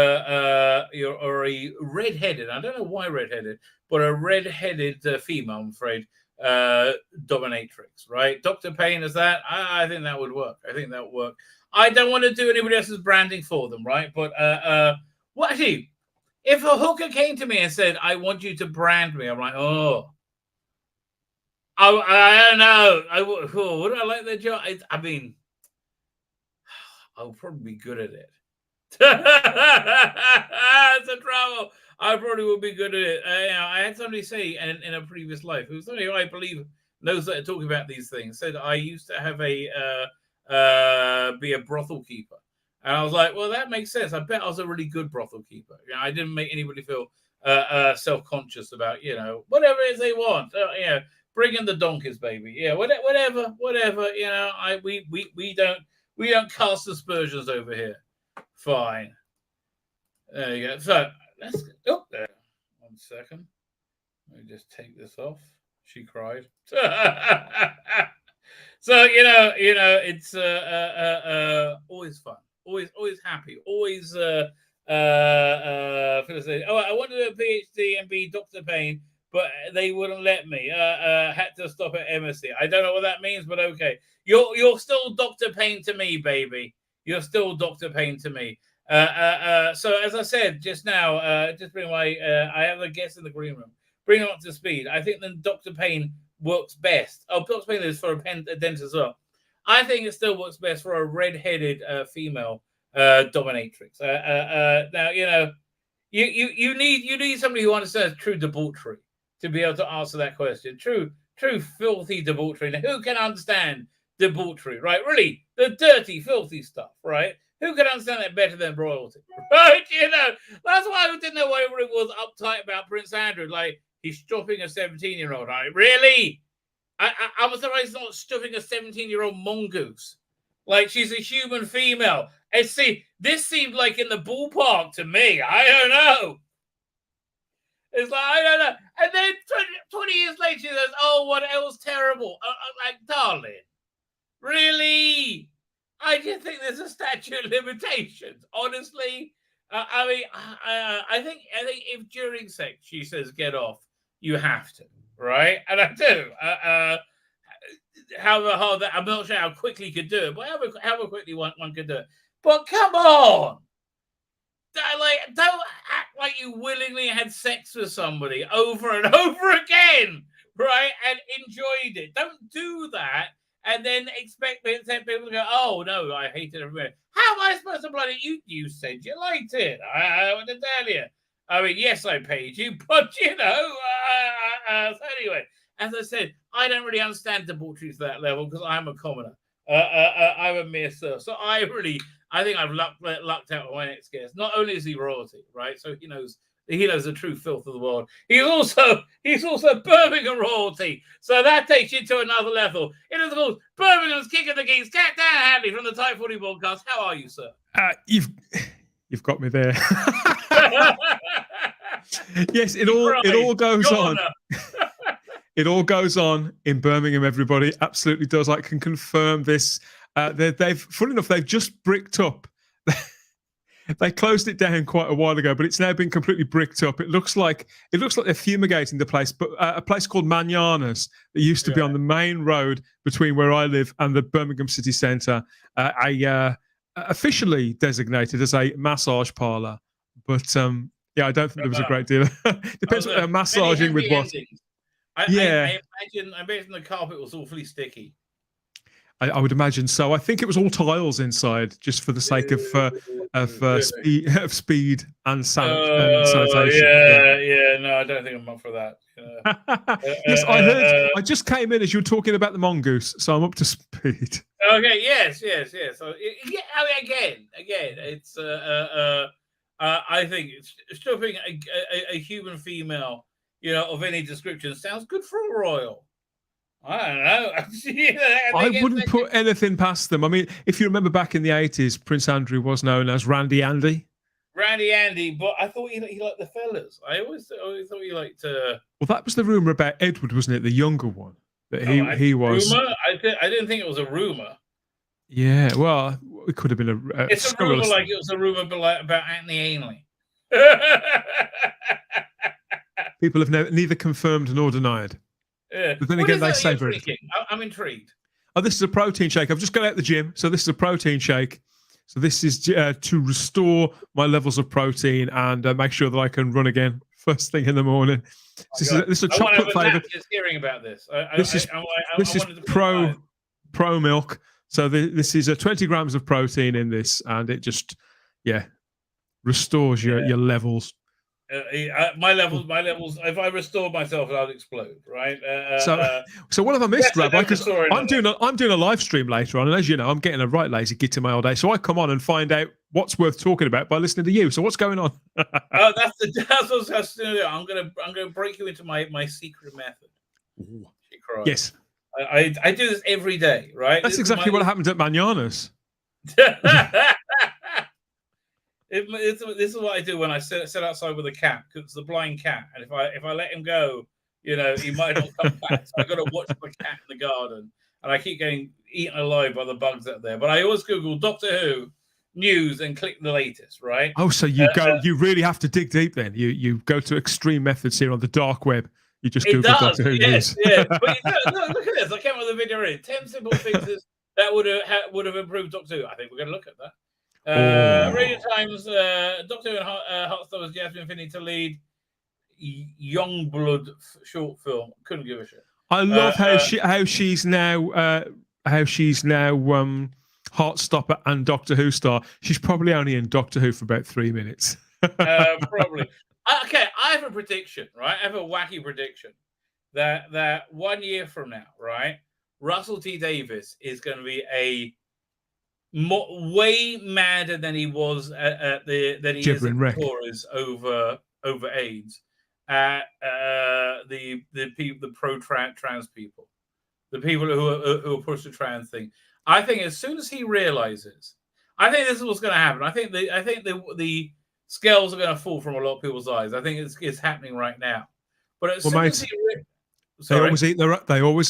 you're a redheaded. I don't know why redheaded, but a redheaded female, I'm afraid, dominatrix, right? Dr. Payne is that. I think that would work. I don't want to do anybody else's branding for them, right? But what actually, if a hooker came to me and said, "I want you to brand me," I'm like, oh, I don't know. Would I like that job? I mean, I'll probably be good at it. It's a trouble. I probably would be good at it. I had somebody say in a previous life, who's somebody who I believe knows that talking about these things, said I used to have be a brothel keeper, and I was like, well, that makes sense. I bet I was a really good brothel keeper. I didn't make anybody feel self-conscious about whatever it is they want. Bring in the donkeys, baby. Yeah, whatever. We don't cast aspersions over here. Fine. There you go. So let's go. There. 1 second. Let me just take this off. She cried. So it's always fun, always happy, always I wanted a PhD and be Dr. Payne, but they wouldn't let me. Had to stop at MSc. I don't know what that means, but okay. You're still Dr. Payne to me, baby. You're still Dr. Payne to me. So as I said just now, just bring my I have a guest in the green room. Bring them up to speed. I think then Dr. Payne works best. Oh, Dr. Payne is for a dentist as well. I think it still works best for a red-headed female dominatrix. Now you need somebody who understands true debauchery to be able to answer that question. True filthy debauchery. Now, who can understand debauchery, right? Really, the dirty, filthy stuff, right? Who can understand that better than royalty, right? That's why I didn't know why everybody was uptight about Prince Andrew. Like, he's stropping a 17-year-old. Right? Really? I'm surprised he's not stuffing a 17-year-old mongoose. Like, she's a human female. And see, this seemed like in the ballpark to me. I don't know. It's like, I don't know. And then 20 years later, she says, oh, what else terrible? I'm like, darling, really? I just think there's a statute of limitations, honestly. I think if during sex she says get off, you have to, right? And I do. However hard that, I'm not sure how quickly you could do it, but however quickly one could do it. But come on, don't act like you willingly had sex with somebody over and over again, right? And enjoyed it. Don't do that. And then expect people to go, oh, no, I hated it. How am I supposed to bloody you said you liked it. I want to tell you. I mean, yes, I paid you, but, so anyway. as I said, I don't really understand debauchery to that level because I'm a commoner. I'm a mere serf. So I think I've lucked out on my next guest. Not only is he royalty, right? So he knows the true filth of the world. He's also Birmingham royalty. So that takes you to another level. It is, of course, Birmingham's Kick of the Geeks, Dan Hadley from the Type 40 podcast. How are you, sir? You've got me there. Yes, it all goes on. It all goes on in Birmingham, everybody. Absolutely does. I can confirm this. Funny enough, they've just bricked up. They closed it down quite a while ago, but it's now been completely bricked up. It looks like they're fumigating the place. But a place called Manana's that used to be on the main road between where I live and the Birmingham city centre, officially designated as a massage parlour. But I don't think there was a great deal. Depends what they're massaging with what. I imagine the carpet was awfully sticky. I would imagine so. I think it was all tiles inside, just for the sake of speed and sanitation. No, I don't think I'm up for that. Yes, I heard. I just came in as you were talking about the mongoose, so I'm up to speed. Okay. Yes. So, again, it's. I think stripping a human female, of any description sounds good for a royal. I don't know. I wouldn't put anything past them. I mean, if you remember back in the 80s, Prince Andrew was known as Randy Andy. Randy Andy, but I thought he liked the fellas. I always thought he liked. Well, that was the rumor about Edward, wasn't it? The younger one that he was. Rumor? I didn't think it was a rumor. Yeah, well, it could have been a. It's a rumor, like it was a rumor, about Anthony Ainley. People have neither confirmed nor denied. Yeah. But then again, they say very. I'm intrigued. Oh, this is a protein shake. I've just got out the gym, so this is a protein shake. So this is to restore my levels of protein and make sure that I can run again first thing in the morning. This is a chocolate flavour. Just hearing about this. This is pro milk. So this is 20 grams of protein in this, and it just restores your levels. My levels. If I restore myself, I'll explode. Right. So what have I missed, Rabbi? Because I'm doing a live stream later on, and as you know, I'm getting a right lazy git in my old age. So I come on and find out what's worth talking about by listening to you. So what's going on? That's what I was going to do. I'm gonna break you into my secret method. Yes. I do this every day. Right. That's exactly what happened at Manana's. This is what I do when I sit outside with a cat, because it's the blind cat, and if I let him go, he might not come back. So I got to watch the cat in the garden, and I keep getting eaten alive by the bugs out there. But I always Google Doctor Who news and click the latest, right? Oh, so you you really have to dig deep then. You go to extreme methods here on the dark web. You just Google Doctor Who news. Yeah. But look at this. I came up with a video here. 10 simple fixes that would have improved Doctor Who. I think we're going to look at that. Radio Times, Doctor Who and Hotstar was Jasmine Finney to lead Youngblood short film. Couldn't give a shit. I love how she's now Heartstopper and Doctor Who star. She's probably only in Doctor Who for about 3 minutes. Probably. Okay, I have a prediction, right? I have a wacky prediction that 1 year from now, right, Russell T Davies is going to be way madder than he was at the Tories over AIDS. The pro trans people, the people who are pushed the trans thing. I think as soon as he realizes, I think this is what's going to happen. I think the scales are going to fall from a lot of people's eyes. I think it's happening right now. But as soon as they always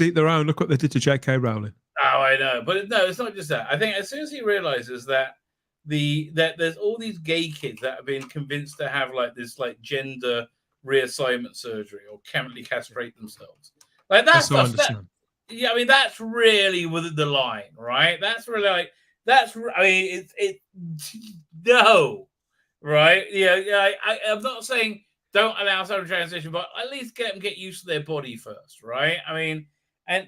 eat their own. Look what they did to J.K. Rowling. Oh, I know, but no, it's not just that. I think as soon as he realizes that there's all these gay kids that have been convinced to have this gender reassignment surgery or chemically castrate themselves, that's really within the line, right? That's really no, right? Yeah. I'm not saying don't allow some transition, but at least get used to their body first, right? I mean. And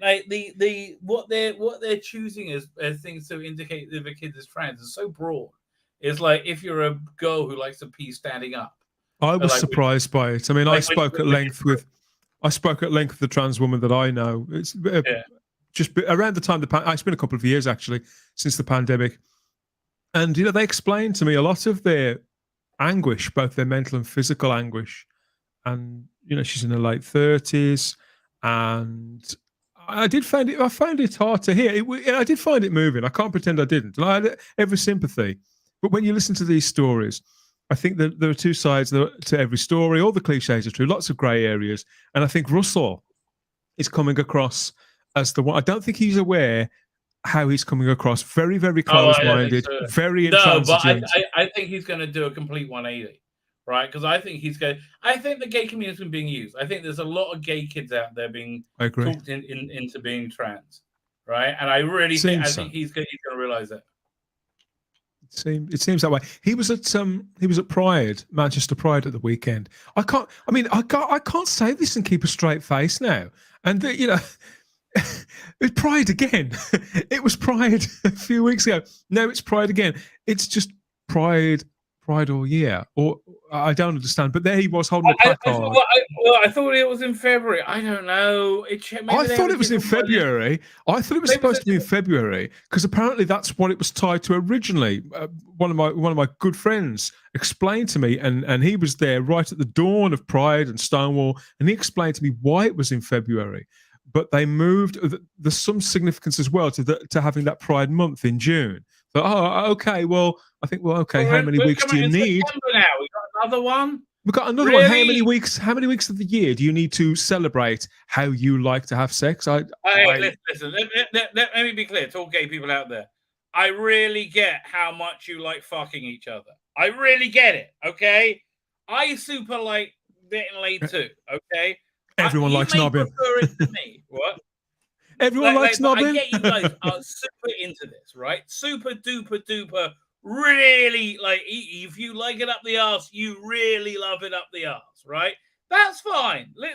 what they're choosing as things to indicate that the kid is trans is so broad. It's like if you're a girl who likes to pee standing up. I was surprised by it. I mean, I spoke at length with I spoke at length with the trans woman that I know. It's just around the time it's been a couple of years actually since the pandemic, and they explained to me a lot of their anguish, both their mental and physical anguish. And she's in her late 30s, and I found it hard to hear. I did find it moving. I can't pretend I didn't. And I had every sympathy. But when you listen to these stories, I think that there are two sides to every story. All the cliches are true. Lots of grey areas. And I think Russell is coming across as the one. I don't think he's aware how he's coming across. Very, very close-minded, very intransigent. But I think he's going to do a complete 180. Right, because I think I think the gay community is being used. I think there's a lot of gay kids out there being talked into being trans, right? And I really think he's going to realize that. It seems that way. He was at Pride, Manchester Pride at the weekend. I can't say this and keep a straight face now. And it's Pride again. It was Pride a few weeks ago. Now it's Pride again. It's just Pride all year, or I don't understand. But there he was holding a placard. I thought it was in February. I don't know. I thought it was in February. I thought it was supposed to be in February because apparently that's what it was tied to originally. One of my good friends explained to me, and he was there right at the dawn of Pride and Stonewall, and he explained to me why it was in February. But they moved. There's some significance as well to having that Pride month in June. So, okay. Well, I think. Well, okay. How many weeks do you need? Now we got another one. We've got another one. How many weeks? How many weeks of the year do you need to celebrate how you like to have sex? Listen. Let me be clear to all gay people out there. I really get how much you like fucking each other. I really get it. Okay. I super like getting laid too. Okay. Everyone likes knobbing. It to me. What? Everyone likes knobbing. I get you guys are super into this, right? Super duper duper. Really, like, if you like it up the arse, you really love it up the arse, right? That's fine. I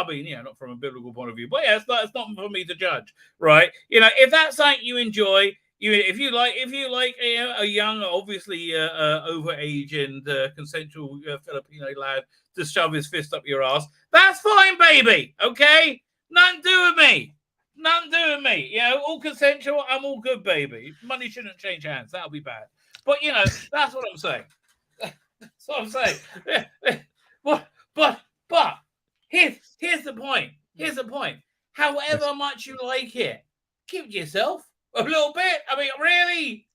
mean, not from a biblical point of view, but it's not for me to judge, right? If that's something you enjoy, if you like a young, obviously overage and consensual Filipino lad to shove his fist up your ass, that's fine, baby. Okay, nothing to do with me. Nothing to do with me. All consensual. I'm all good, baby. Money shouldn't change hands. That'll be bad. But that's what I'm saying. That's what I'm saying. But here's the point. Here's the point. However much you like it, give it yourself a little bit. I mean, really.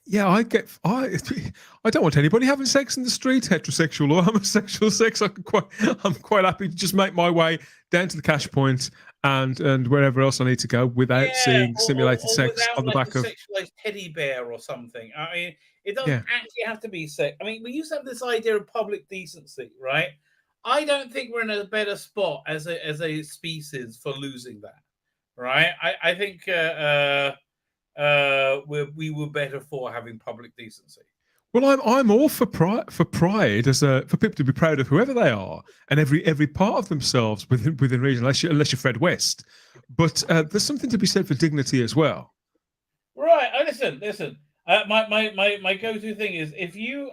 Yeah, I don't want anybody having sex in the street, heterosexual or homosexual sex. I'm quite happy to just make my way down to the cash point and wherever else I need to go without seeing simulated sex on the back of a sexualized teddy bear or something. I mean, it doesn't actually have to be sex. I mean, we used to have this idea of public decency, right? I don't think we're in a better spot as a species for losing that, right? I think we were better for having public decency. Well, I'm all for pride for people to be proud of whoever they are and every part of themselves within reason, unless you're Fred West. But there's something to be said for dignity as well. Right. Listen. My go-to thing is if you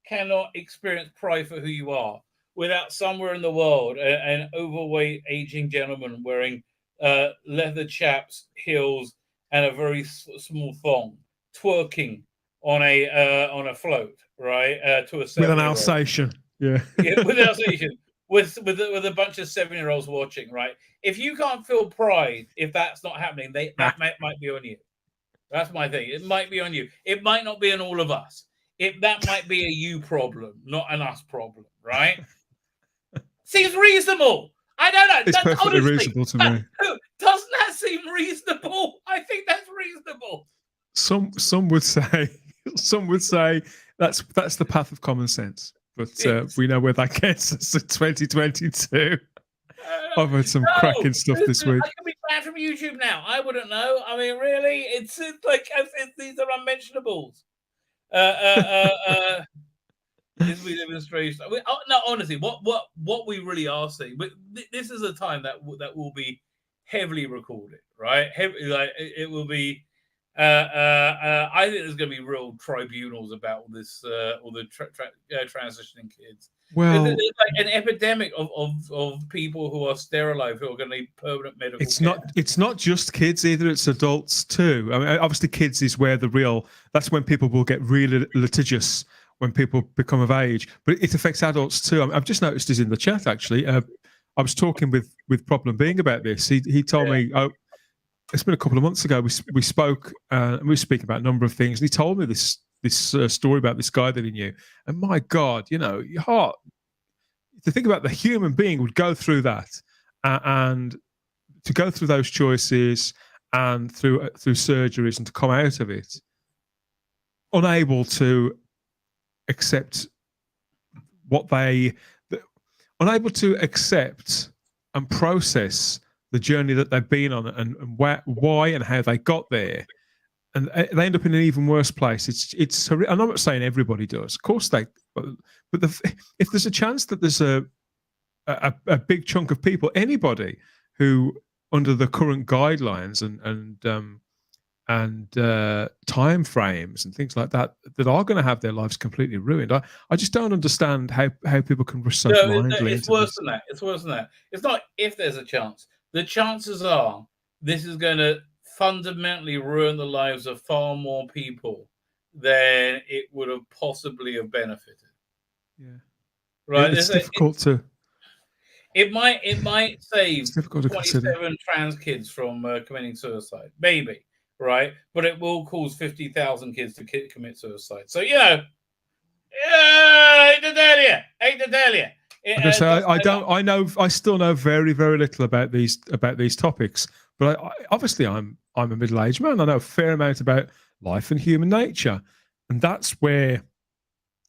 cannot experience pride for who you are without somewhere in the world an overweight aging gentleman wearing leather chaps, heels, and a very small thong twerking on a float, right? To a with an Alsatian, with an Alsatian, with a bunch of 7-year-olds watching, right? If you can't feel pride, if that's not happening, that might be on you. That's my thing. It might be on you. It might not be on all of us. That might be a you problem, not an us problem, right? Seems reasonable. I don't know. It's perfectly reasonable to me. Doesn't that seem reasonable? I think that's reasonable. Some would say that's the path of common sense, but we know where that gets us in 2022. I've heard some cracking stuff this week. I can be banned from YouTube now. I wouldn't know. I mean, really, it's like these are unmentionables. This we demonstration. No, honestly, what we really are seeing, but this is a time that will be heavily recorded, right? It will be. I think there's going to be real tribunals about all this, all the transitioning kids. Well, there's like an epidemic of people who are sterilized who are going to need permanent medical care. It's not just kids either, it's adults too. I mean, obviously kids is where that's when people will get really litigious when people become of age, but it affects adults too. I've just noticed this in the chat actually. I was talking with Problem Being about this. He told me, it's been a couple of months ago. We spoke and we were speaking about a number of things, and he told me this story about this guy that he knew. And my God, your heart, to think about the human being would go through that, and to go through those choices and through surgeries and to come out of it unable to accept unable to accept and process the journey that they've been on and why and how they got there, and they end up in an even worse place. It's and I'm not saying everybody does, of course but if there's a chance that there's a big chunk of people, anybody who under the current guidelines and time frames and things like that are going to have their lives completely ruined. I just don't understand how people can rush so blindly. It's worse than that. It's worse than that. It's not if there's a chance. The chances are this is going to fundamentally ruin the lives of far more people than it would have possibly have benefited. Yeah, right. It's difficult to. It might save 27 trans kids from committing suicide, maybe, right? But it will cause 50,000 kids to commit suicide. So hate to tell you. I still know very, very little about these topics, but obviously I'm a middle-aged man. I know a fair amount about life and human nature, and that's where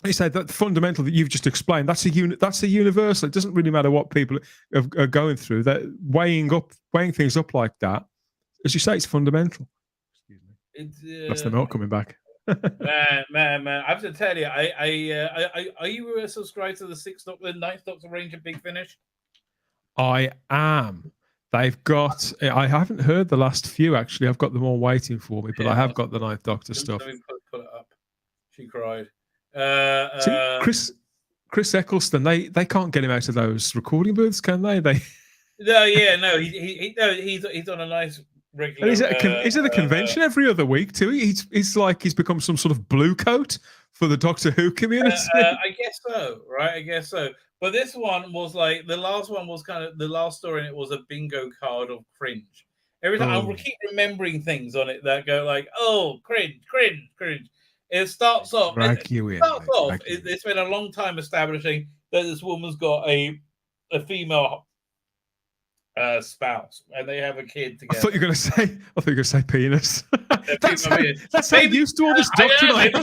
you say that fundamental that you've just explained. That's a universal. It doesn't really matter what people are going through. That weighing things up like that, as you say, it's fundamental. Excuse me. That's the milk coming back. man! I have to tell you, are you subscribed to the Ninth Doctor range of Big Finish? I am. They've got. I haven't heard the last few actually. I've got them all waiting for me, but I have got the Ninth Doctor stuff. Let me pull it up. She cried. See, Chris Eccleston, they can't get him out of those recording booths, can they? He's on a nice regular. Is it a convention every other week too? He's become some sort of blue coat for the Doctor Who community. I guess so, right? I guess so. But this one was like the last one was kind of the last story, and it was a bingo card of cringe. Every time I keep remembering things on it that go like, oh, cringe. It starts off. They spent a long time establishing that this woman's got a female spouse, and they have a kid together. I thought you were going to say penis. that's how used to all this doctrine.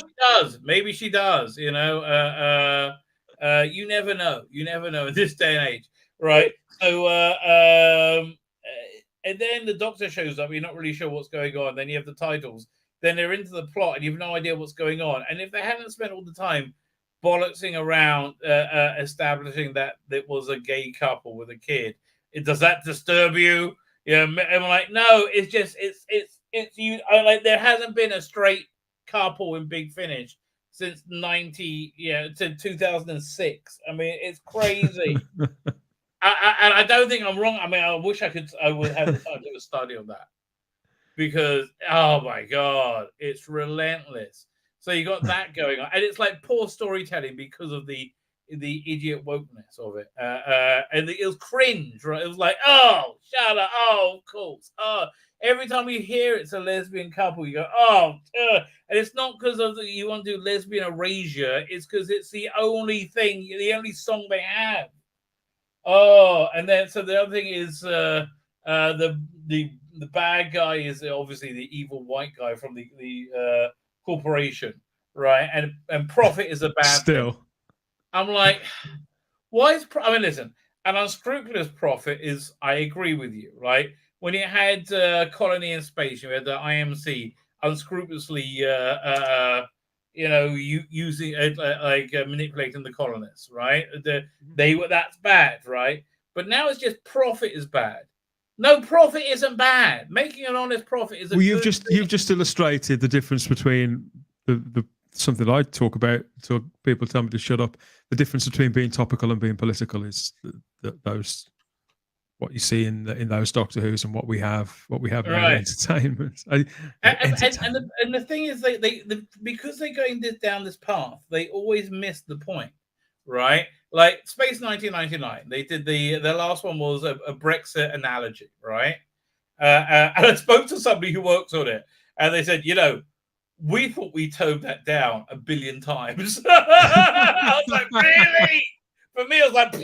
Maybe she does. You never know. You never know in this day and age, right? So, and then the Doctor shows up. You're not really sure what's going on. Then you have the titles. Then they're into the plot, and you have no idea what's going on. And if they hadn't spent all the time bollocksing around establishing that it was a gay couple with a kid, does that disturb you? I'm like, no, it's you. There hasn't been a straight couple in Big Finish since 2006. I mean, it's crazy. And I don't think I'm wrong. I mean, I wish I would have the time to do a study on that. Because, oh my God, it's relentless. So you got that going on. And it's like poor storytelling because of the idiot wokeness of it. And it was cringe, right? It was like, oh, shut up. Oh, of course. Oh, every time you hear it's a lesbian couple, you go, oh. And it's not because of you want to do lesbian erasure. It's because it's the only song they have. Oh, and then, so the other thing is the bad guy is obviously the evil white guy from the corporation, right? And Prophet is a bad still thing. I'm like, why is listen, an unscrupulous Prophet is, I agree with you, right? When you had Colony in Space, you had the IMC unscrupulously using manipulating the colonists, right? That's bad, right? But now it's just Prophet is bad. No, profit isn't bad. Making an honest profit is a Well, good thing. you've just illustrated the difference between the something I talk about. So people tell me to shut up. The difference between being topical and being political is those what you see in those Doctor Who's and what we have now in entertainment. And the thing is, they because they're going down this path, they always miss the point, right? Like Space 1999, they did the last one was a Brexit analogy, right? And I spoke to somebody who works on it, and they said, we thought we toned that down 1 billion times. I was like, really? For me, I was like,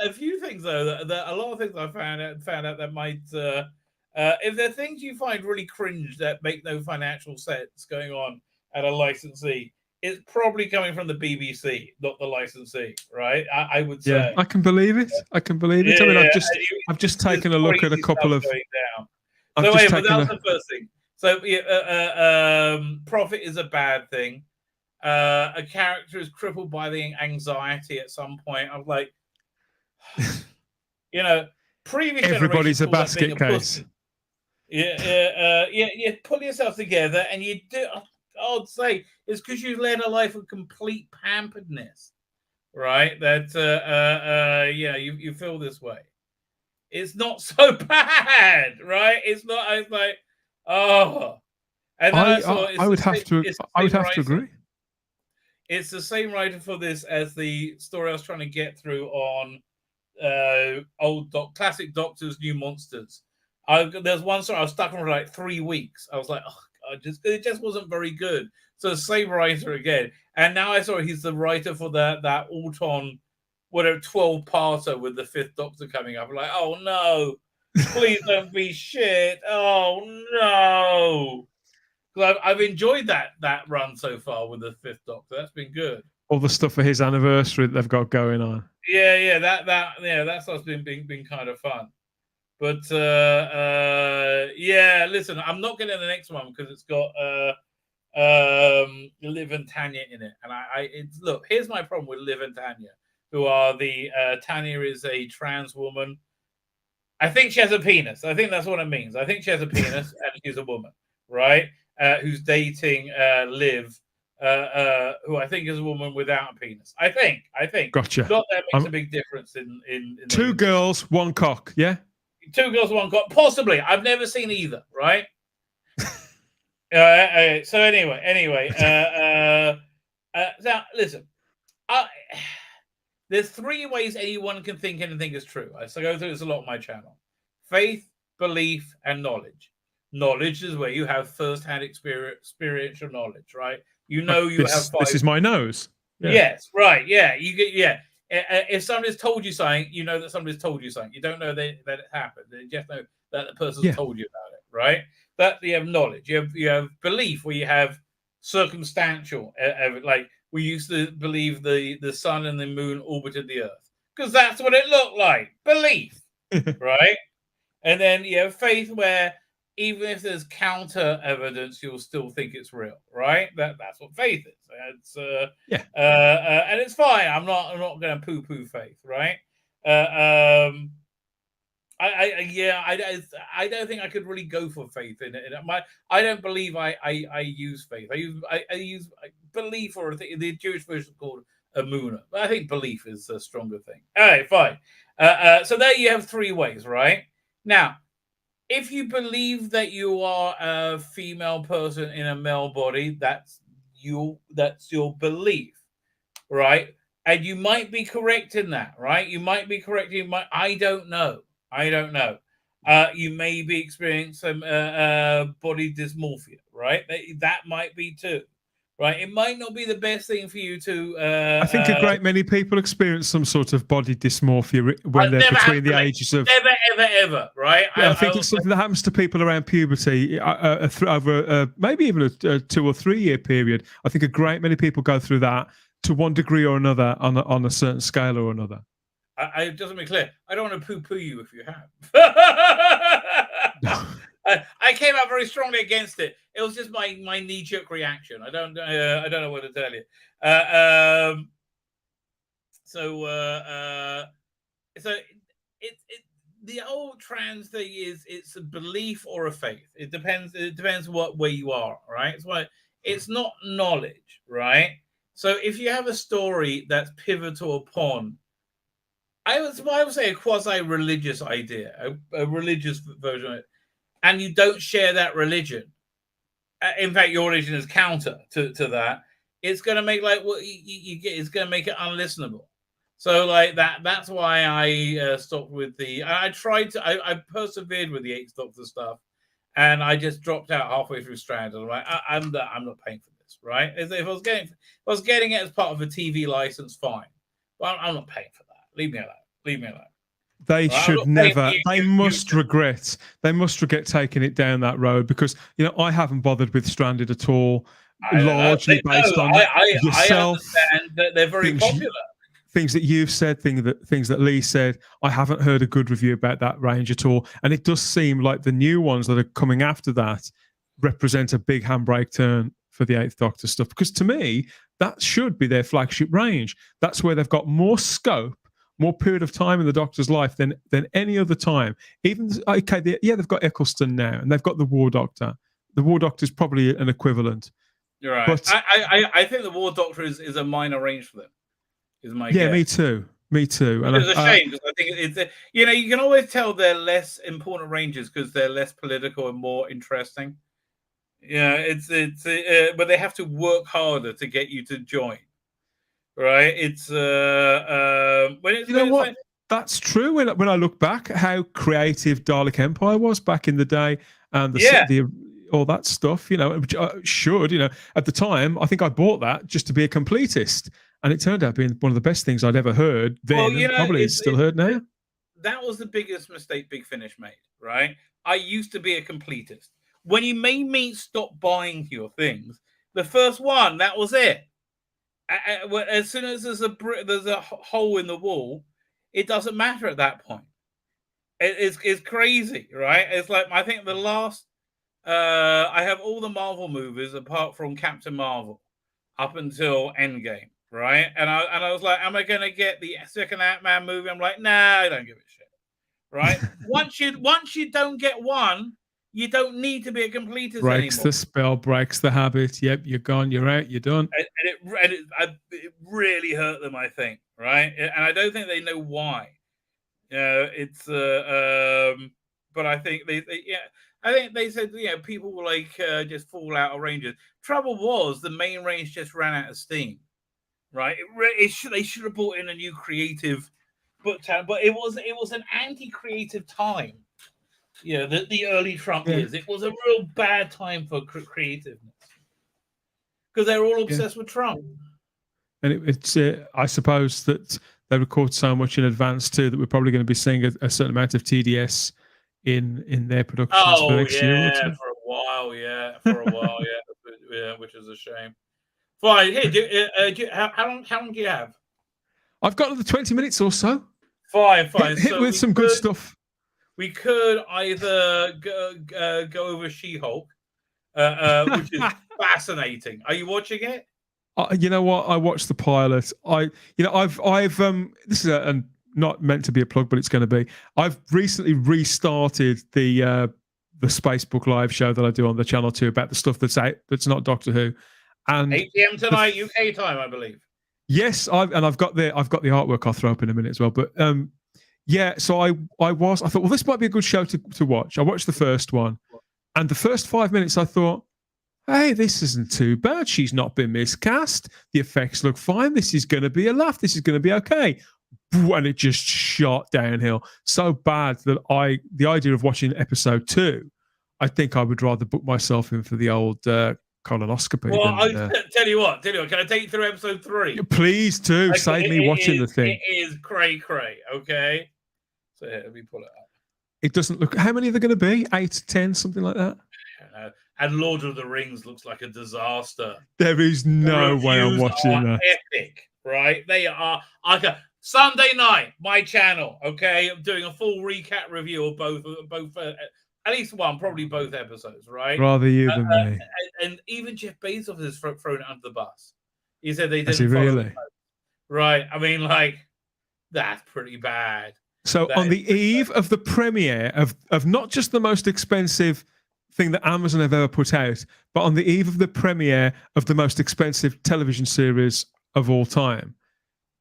a few things though. That a lot of things I found out that might, if there are things you find really cringe that make no financial sense going on at a licensee, it's probably coming from the BBC, not the licensee, right? I would say. Yeah, I can believe it. I mean, I've just taken a look at a couple of. But that's the first thing. So profit is a bad thing. A character is crippled by the anxiety at some point. I'm like, previous everybody's a basket case. You pull yourself together and you do. I'd say it's because you led a life of complete pamperedness, right? That you feel this way. It's not so bad, right? It's not. I was like, oh, and then I would have to agree. It's the same writer for this as the story I was trying to get through on classic Doctors, New Monsters. There's one story I was stuck on for like 3 weeks. I was like, it just wasn't very good. So same writer again, and now I saw he's the writer for that Auton, 12-parter with the 5th Doctor coming up. I'm like, oh no, please don't be shit. Oh no. I've enjoyed that run so far with the 5th Doctor. That's been good. All the stuff for his anniversary that they've got going on. Yeah, that stuff's been kind of fun. But listen, I'm not getting the next one because it's got Liv and Tanya in it, and look. Here's my problem with Liv and Tanya, who are Tanya is a trans woman. I think she has a penis. I think that's what it means. I think she has a penis and she's a woman, right? Who's dating Liv, who I think is a woman without a penis. I think. Gotcha. Not that makes a big difference in two girls, one cock. Yeah. 2 girls, 1 cock. Possibly. I've never seen either. Right. So anyway. Now listen. There's 3 ways anyone can think anything is true. I go through this a lot on my channel: faith, belief, and knowledge. Knowledge is where you have first-hand experiential knowledge, right? You have 5. This is my nose. Yeah. Yes, right. Yeah, you get. Yeah, if somebody's told you something, you know that somebody's told you something. You don't know that it happened. You just know that the person's told you about it, right? That you have knowledge. You have belief, where you have circumstantial. Like we used to believe the sun and the moon orbited the Earth because that's what it looked like. Belief, right? And then you have faith, where even if there's counter evidence, you'll still think it's real, right? That's what faith is. It's and it's fine. I'm not going to poo-poo faith, right? I don't think I could really go for faith in it. I don't believe I use faith. I use belief, or the Jewish version called Emunah. But I think belief is a stronger thing. All right, fine. So there you have 3 ways, right? Now, if you believe that you are a female person in a male body, that's your belief, right? And you might be correct in that, right? You might be correct. I don't know. You may be experiencing body dysmorphia, right? That might be too, right? It might not be the best thing for you to. I think a great many people experience some sort of body dysmorphia when they're between the ages of. Never, right? Yeah, I think it's something that happens to people around puberty over maybe even a 2 or 3 year period. I think a great many people go through that to one degree or another on a certain scale or another. It doesn't make clear. I don't want to poo-poo you if you have. I came out very strongly against it. It was just my knee-jerk reaction. I don't know what to tell you. So the whole trans thing it's a belief or a faith. It depends where you are, right? It's not knowledge, right? So if you have a story that's pivotal upon, I would say a quasi-religious idea, a religious version of it, and you don't share that religion. In fact, your religion is counter to that. It's going to make it's going to make it unlistenable. So like that's why I stopped with I persevered with the Eighth Doctor stuff, and I just dropped out halfway through Strand. And I'm like, I'm not paying for this, right? If I was getting it as part of a TV license, fine. But I'm not paying for that. Leave me alone. They should never. They must regret taking it down that road, because I haven't bothered with Stranded at all. Largely based on yourself. I understand that they're very popular. Things that you've said, things that Lee said. I haven't heard a good review about that range at all, and it does seem like the new ones that are coming after that represent a big handbrake turn for the Eighth Doctor stuff. Because to me, that should be their flagship range. That's where they've got more scope, more period of time in the Doctor's life than any other time. Even they've got Eccleston now, and they've got the War Doctor. The War Doctor is probably an equivalent. You're right. But I think the War Doctor is a minor range for them. Is my guess. Me too. And it's a shame, because I think it's you can always tell they're less important ranges because they're less political and more interesting. Yeah, but they have to work harder to get you to join. Right? It's what? That's true. When I look back at how creative Dalek Empire was back in the day, and all that stuff, which I should, at the time, I think I bought that just to be a completist, and it turned out being one of the best things I'd ever heard then, and probably it's still heard now. That was the biggest mistake Big Finish made, right? I used to be a completist. When you made me stop buying your things, the first one, that was it. As soon as there's a hole in the wall, it doesn't matter at that point. It's crazy, right? It's like, I think the last I have all the Marvel movies apart from Captain Marvel up until Endgame, right? And I was like, am I going to get the second Ant-Man movie? I'm like, nah, I don't give a shit, right? once you don't get one, you don't need to be a completist breaks anymore. The spell, breaks the habit. Yep, you're gone, you're out, you're done. And it really hurt them, I think, right? And I don't think they know why. It's but I think I think they said people will just fall out of ranges. Trouble was the main range just ran out of steam, right? They should have brought in a new creative book town, but it was an anti-creative time. The early Trump years. It was a real bad time for creativeness because they're all obsessed with Trump. And it's I suppose that they record so much in advance too that we're probably going to be seeing a certain amount of TDS in their productions for next year. For a while, which is a shame. Fine. Hey, how long do you have? I've got another 20 minutes or so. Fine. Hit with some good stuff. We could either go over She-Hulk, which is fascinating. Are you watching it? You know what? I watched the pilot. I've this is not meant to be a plug, but it's going to be. I've recently restarted the Spacebook live show that I do on the Channel 2 about the stuff that's not Doctor Who. And 8 p.m. tonight, UK time, I believe. Yes, I've got the artwork I'll throw up in a minute as well. But so I thought, well, this might be a good show to watch. I watched the first one, and the first 5 minutes I thought, hey, this isn't too bad. She's not been miscast. The effects look fine. This is going to be a laugh. This is going to be okay. And it just shot downhill so bad that the idea of watching episode 2, I think I would rather book myself in for the old colonoscopy. Well, I'll tell you what. Can I take you through episode 3? Please do. Save me watching the thing. It is cray, okay? So here, let me pull it up. It doesn't look... How many are there going to be? 8 to 10, something like that? And Lord of the Rings looks like a disaster. There is no way I'm watching that. Epic, right? They are... Sunday night, my channel, okay? I'm doing a full recap review of both at least one, probably both episodes, right? Rather you than me. And even Jeff Bezos has thrown it under the bus. He said they Has he didn't follow really? the post. Right. I mean, like, that's pretty bad. So That on is the eve of the premiere of not just the most expensive thing that Amazon have ever put out, but on the eve of the premiere of the most expensive television series of all time,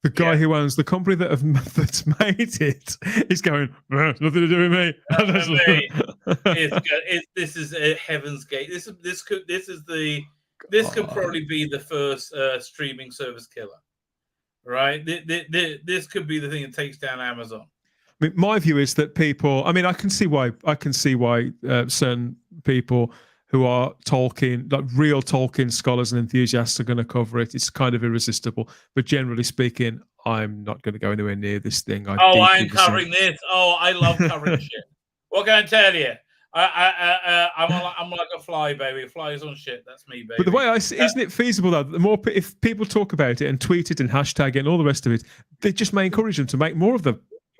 the guy who owns the company that's made it is going, nothing to do with me. This is a Heaven's Gate. This could probably be the first streaming service killer, right? This could be the thing that takes down Amazon. I mean, my view is that people. I mean, I can see why certain people who are Tolkien, like real Tolkien scholars and enthusiasts, are going to cover it. It's kind of irresistible. But generally speaking, I'm not going to go anywhere near this thing. I'm covering this. Oh, I love covering shit. What can I tell you? I'm like a fly, baby. Flies on shit. That's me, baby. But the way I see, isn't it feasible though? The more if people talk about it and tweet it and hashtag it and all the rest of it, they just may encourage them to make more of the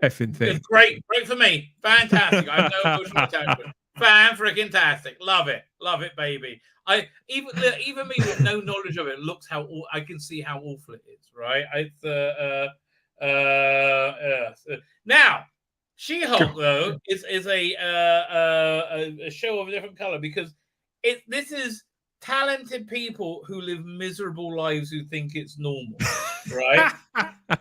effing thing. It's great for me. Fantastic. I have no emotional attachment. Fan-freaking-tastic. Love it, baby. Even me with no knowledge of it, looks how I can see how awful it is, right? Now, She-Hulk though is a show of a different color because this is talented people who live miserable lives who think it's normal, right?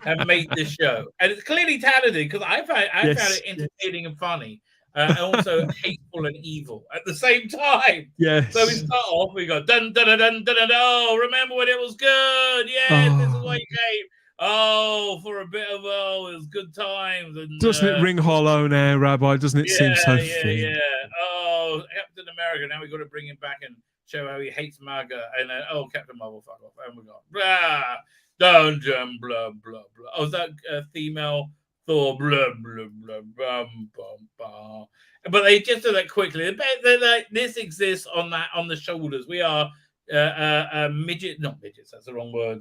And made this show, and it's clearly talented because I found it entertaining and funny. And also hateful and evil at the same time. Yes. So we start off, we go dun dun dun dun dun dun. Oh, remember when it was good? Yes, this is why you came. Oh, for a bit of it was good times. And doesn't it ring hollow now, Rabbi? Doesn't it seem so thin? Yeah. Oh, Captain America. Now we got to bring him back and show how he hates MAGA. And then Captain Marvel, fuck off. And we go blah, dun dun blah blah blah. Oh, is that female? Thor, blah, blah, blah, bum, bum, bum. But they just do that quickly. Like, this exists on the shoulders. We are not midgets. That's the wrong word.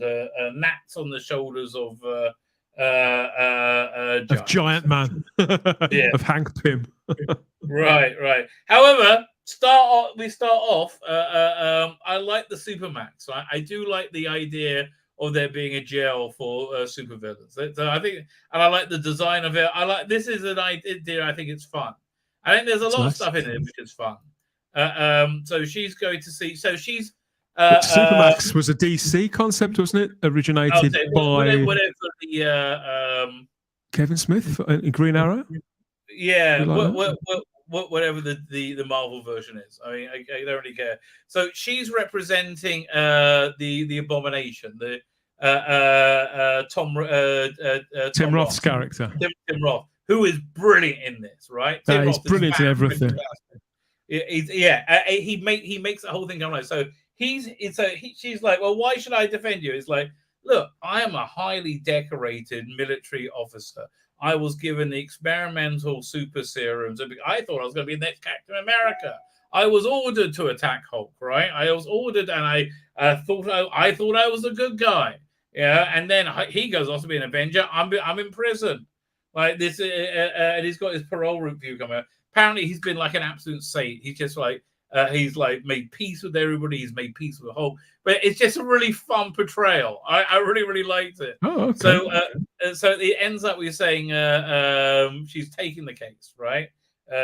Gnats on the shoulders of Giant Man. Of Hank Pym. Right. However, we start off. I like the Supermax. Right? I do like the idea of there being a jail for supervillains. So I think, and I like the design of it. This is an idea. I think it's fun. I think there's a lot of stuff in it which is fun. So she's going to see. So she's Supermax was a DC concept, wasn't it? Originated by whatever the Kevin Smith in Green Arrow. Yeah, whatever the Marvel version is. I mean, I don't really care. So she's representing the Abomination, the Tim Roth's character. Tim Roth, who is brilliant in this, right? Tim Roth, he's brilliant in everything. He makes the whole thing come right. So she's like, well, why should I defend you? It's like, look, I am a highly decorated military officer. I was given the experimental super serums. I thought I was going to be the next Captain America. I was ordered to attack Hulk, right? I was ordered, and I thought I was a good guy. Yeah, and then he goes off to be an Avenger. I'm in prison, like this, and he's got his parole review coming out. Apparently, he's been like an absolute saint. He's just like he's like made peace with everybody. He's made peace with Hulk. But it's just a really fun portrayal. I really liked it. Oh, okay. So it ends up with saying she's taking the case, right?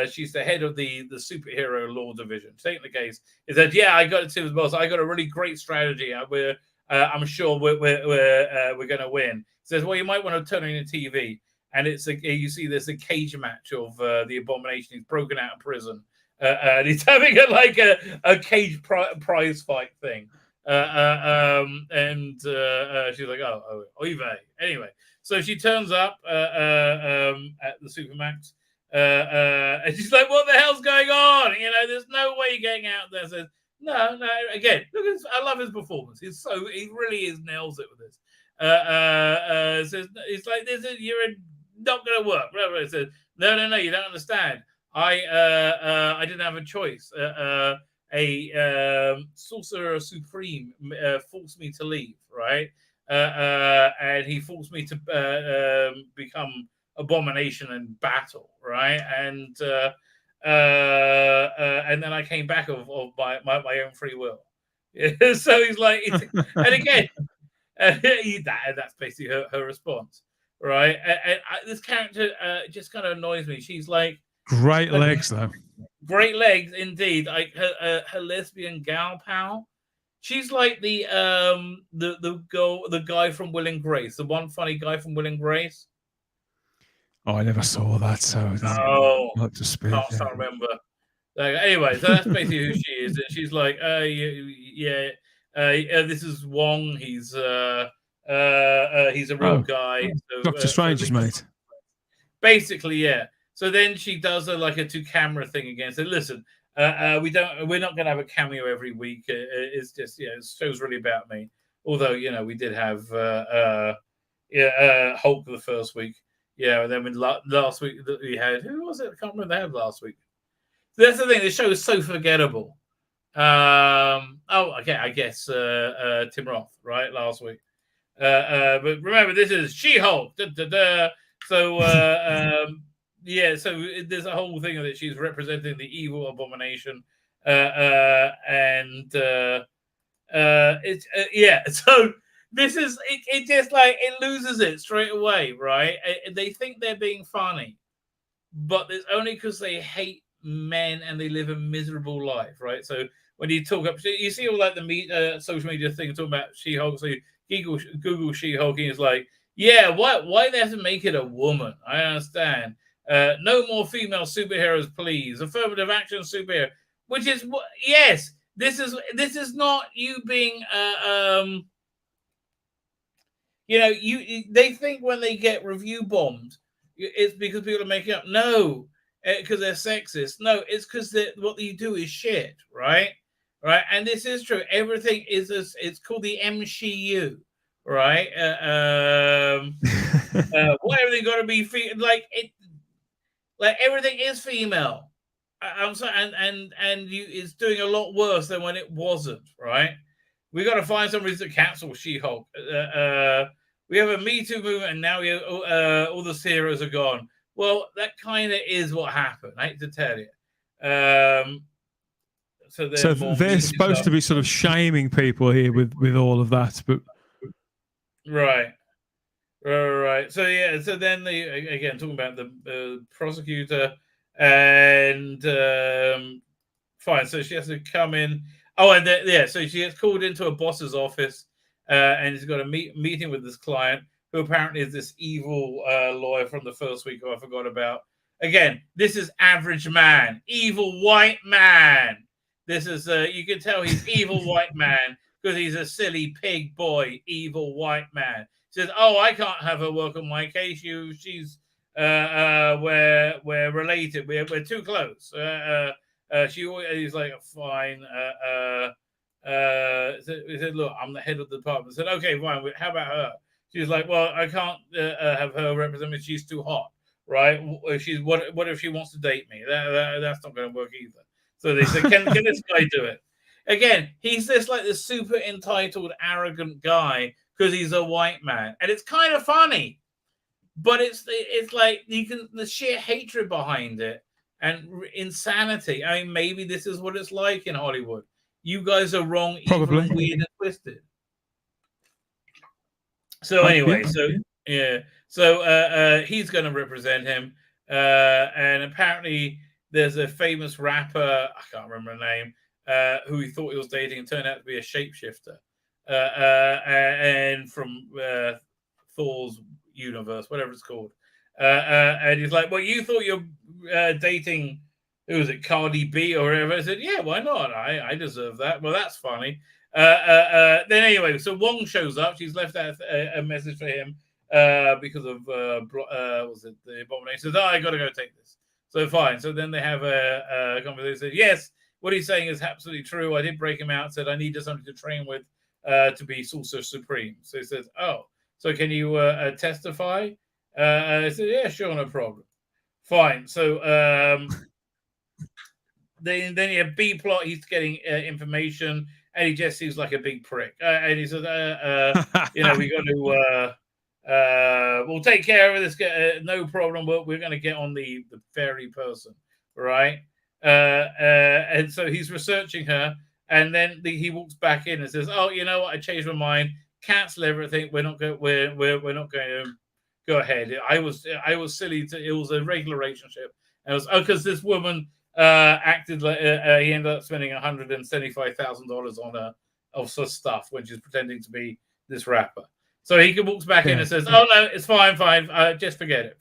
She's the head of the superhero law division. She's taking the case. He said, "Yeah, I got it too as well. So I got a really great strategy. I'm sure we're going to win." He says, "Well, you might want to turn on your TV." And you see there's a cage match of the Abomination. He's broken out of prison. And he's having a cage prize fight thing. She's like, oh, oy vey. Anyway, so she turns up at the Supermax, and she's like, what the hell's going on? You know, there's no way you're getting out there. Says, no. Again, look, I love his performance. He really nails it with this. Says, it's like this is not going to work. He says, no, you don't understand. I didn't have a choice. A Sorcerer Supreme forced me to leave, right? And he forced me to become Abomination in battle, right? And and then I came back of my own free will. So he's like, and again, that's basically her response, right? And this character just kind of annoys me. She's like, great legs though. Great legs indeed. Like her lesbian gal pal. She's like the guy from Will and Grace, the one funny guy from Will and Grace. Oh, I never saw that, so not to speak. Can't remember. Anyway, so that's basically who she is. And she's like, this is Wong. He's a real guy. So, Doctor Strange's mate. Basically, yeah. So then she does a 2-camera thing again. So listen, we're not going to have a cameo every week. It's just it show's really about me. Although we did have Hulk the first week. Yeah, and then last week we had, who was it? I can't remember they had last week. So that's the thing. The show is so forgettable. Okay, I guess Tim Roth, right? Last week. But remember, this is She-Hulk. So so there's a whole thing that she's representing the evil abomination, and it's So this is it. Just it loses it straight away, right? They think they're being funny, but it's only because they hate men and they live a miserable life, right? So when you talk up, you see all the social media thing talking about She-Hulk. So you Google She-Hulk, and it's like, why they have to make it a woman? I understand. No more female superheroes, please. Affirmative action superhero, which is what? Yes, this is not you being they think when they get review bombed, it's because people are making up. No, because they're sexist. No, it's because what you do is shit, right? Right, and this is true. Everything is it's called the MCU, right? Why everything got to be everything is female. I'm sorry, and it's doing a lot worse than when it wasn't, right? We got to find some reason to cancel She-Hulk. We have a Me Too movement, and now all the heroes are gone. Well, that kind of is what happened. I hate to tell you. So they're supposed to be sort of shaming people here with all of that, but right. So so then again talking about the prosecutor, and fine. So she has to come in. Oh, and so she gets called into a boss's office, and she's got a meeting with this client, who apparently is this evil lawyer from the first week who I forgot about. Again, this is average man, evil white man. This is you can tell he's evil white man because he's a silly pig boy, evil white man. Says, "Oh, I can't have her work on my case. She's we're related. We're too close." He's like, "Fine." He said, "Look, I'm the head of the department." I said, "Okay, fine. How about her?" She's like, "Well, I can't have her represent me. She's too hot, right? What if she wants to date me? That's not going to work either." So they said, "Can this guy do it?" Again, he's this super entitled, arrogant guy because he's a white man, and it's kind of funny, but it's like the sheer hatred behind it and insanity. I mean, maybe this is what it's like in Hollywood. You guys are wrong, evil, and weird and twisted. So anyway, so he's going to represent him, and apparently there's a famous rapper, I can't remember her name, who he thought he was dating and turned out to be a shapeshifter, and from Thor's universe, whatever it's called, and he's like, "Well, you thought you're dating, who was it, Cardi B or whatever?" I said, "Yeah, why not? I deserve that." Well, that's funny. Then anyway, so Wong shows up. She's left out a message for him because of was it the abomination? Says, "Oh, I got to go take this." So fine. So then they have a conversation. Said, "Yes, what he's saying is absolutely true. I did break him out. Said I needed something to train with to be Sorcerer Supreme." So he says, "Oh, so can you testify?" I said, "Yeah, sure, no problem." Fine. So then you have B plot. He's getting information, and he just seems like a big prick. And he says, "We got to." We'll take care of this. No problem. We're going to get on the fairy person, right? And so he's researching her, and then he walks back in and says, "Oh, you know what? I changed my mind. Cancel everything. We're not going. We're not going to go ahead. I was silly. It was a regular relationship. And it was because this woman acted like he ended up spending $175,000 on her of stuff when she's pretending to be this rapper. So he walks back in and says, "Oh no, it's fine. Just forget it.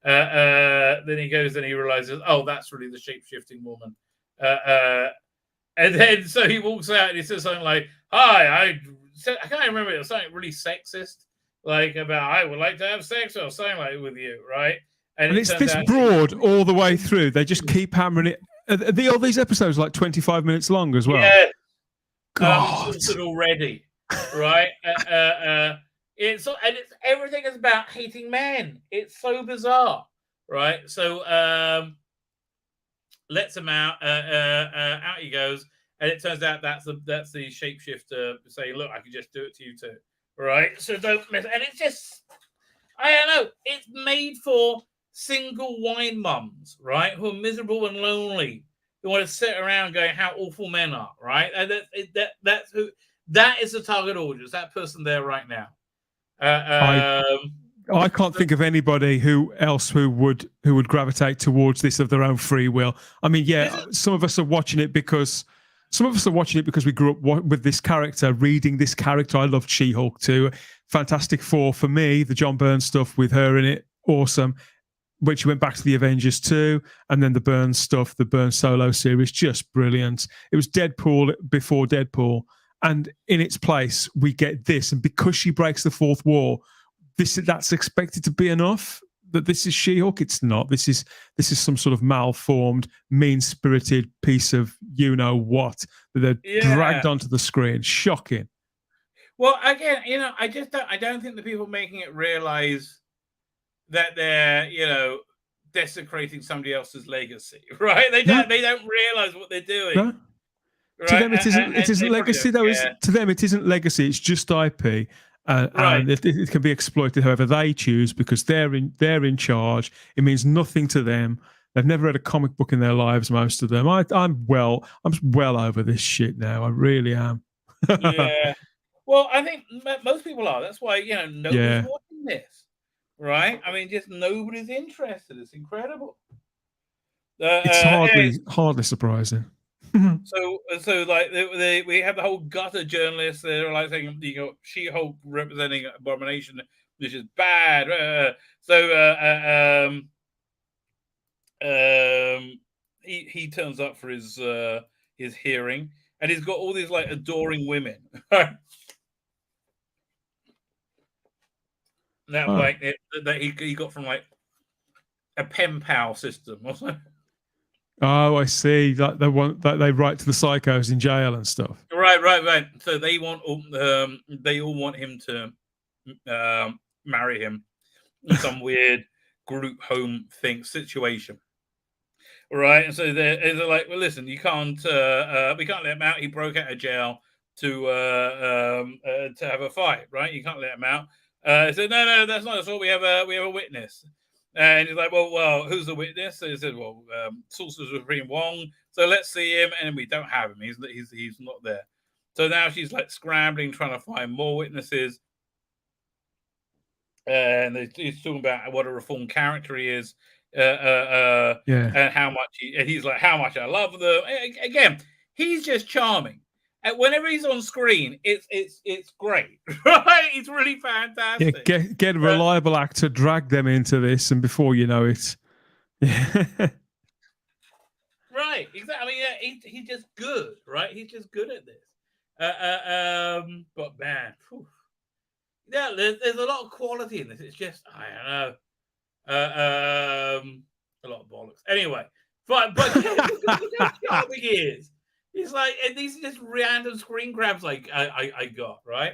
Then he goes and he realizes, oh, that's really the shape-shifting woman. And then so he walks out and he says something like, "Hi, I can't remember. It was something really sexist, like about I would like to have sex or something like with you, right?" And it's this broad all the way through. They just keep hammering it. All these episodes are like 25 minutes long as well. Yeah. God. Already, right? It's everything is about hating men. It's so bizarre, right? So lets him out. Out he goes, and it turns out that's the shapeshifter saying, "Look, I can just do it to you too." Right? So don't miss. And it's just, I don't know. It's made for single wine mums, right? Who are miserable and lonely. Who want to sit around going, "How awful men are," right? And that's who. That is the target audience. That person there right now. I can't think of anybody who would gravitate towards this of their own free will. I mean, yeah, some of us are watching it because we grew up with this character, reading this character. I loved She-Hulk too. Fantastic Four for me, the John Byrne stuff with her in it, awesome. When she went back to the Avengers too, and then the Byrne stuff, the Byrne solo series, just brilliant. It was Deadpool before Deadpool, and in its place we get this. And because she breaks the fourth wall, that's expected to be enough. That this is She-Hulk. It's not. This is some sort of malformed, mean-spirited piece of you know what that they're dragged onto the screen. Shocking. Well, again, I don't think the people making it realize that they're, desecrating somebody else's legacy, right? They don't realize what they're doing. No. Right? To them, it isn't legacy, though. To them, it isn't legacy. It's just IP. And it can be exploited however they choose because they're in charge. It means nothing to them. They've never read a comic book in their lives, most of them. I'm well over this shit now. I really am. Yeah. Well, I think most people are. That's why nobody's watching this, right? I mean, just nobody's interested. It's incredible. It's hardly surprising. So like we have the whole gutter journalists. They're like saying, She-Hulk representing abomination, which is bad. He turns up for his hearing, and he's got all these like adoring women. That he got from like a pen pal system or something. Oh, I see. That they write to the psychos in jail and stuff. Right. So they all want him to marry him in some weird group home situation. Right, and so they're like, well, listen, we can't let him out. He broke out of jail to have a fight, right? You can't let him out. So no, that's not all. We have a witness. And he's like, well, who's the witness? So he said, well, Sorcerer Supreme Wong. So let's see him, and we don't have him. He's not there. So now she's like scrambling, trying to find more witnesses. And he's talking about what a reformed character he is, and how much he's like, how much I love them. Again, he's just charming. And whenever he's on screen, it's great, right? It's really fantastic. Yeah, get a reliable actor, drag them into this, and before you know it, right? Exactly. I mean, he's just good, right? He's just good at this. But man, there's a lot of quality in this. It's just I don't know, a lot of bollocks. Anyway, but look how charming he is. He's like, and these are just random screen grabs like I got, right?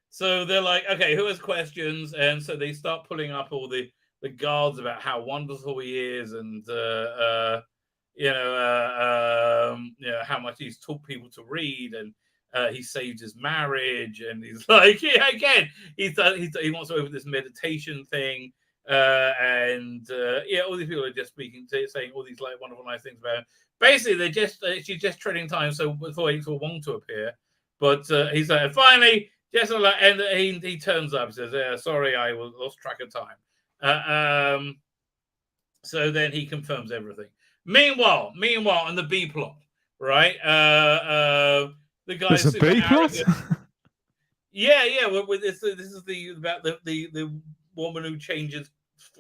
So they're like, okay, who has questions? And so they start pulling up all the guards about how wonderful he is, and how much he's taught people to read, and he saved his marriage, and he's like, he wants to open this meditation thing. all these people are just saying all these like wonderful, nice things about him. Basically, she's just treading time so waiting for Wong to appear. But he's like, finally, just like, and he turns up, says, "Sorry, I lost track of time." So then he confirms everything. Meanwhile, on the B plot, right? The guy's there's a B plot. Yeah. This is about the woman who changes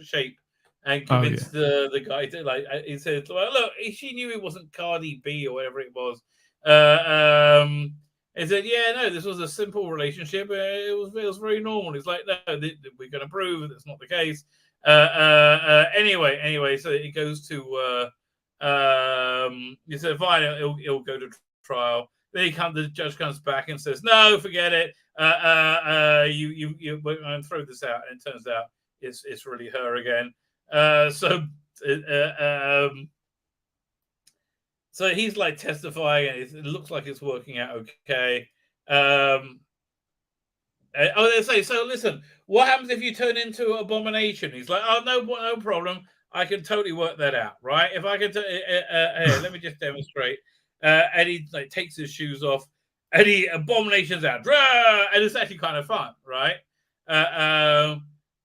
shape and convinced the guy to like. He said, "Well, look, she knew it wasn't Cardi B or whatever it was." He said, "Yeah, no, this was a simple relationship. It was very normal." He's like, "No, we're going to prove that's not the case." Anyway, so it goes to he said, "Fine, it'll go to trial." Then the judge comes back and says, "No, forget it. We're going to throw this out." And it turns out it's really her again. So he's like testifying, and it looks like it's working out okay. They say, "So listen, what happens if you turn into an abomination?" He's like, "Oh, no problem. I can totally work that out, right? If I can, here, let me just demonstrate." And he like takes his shoes off, and he abominations out, and it's actually kind of fun, right?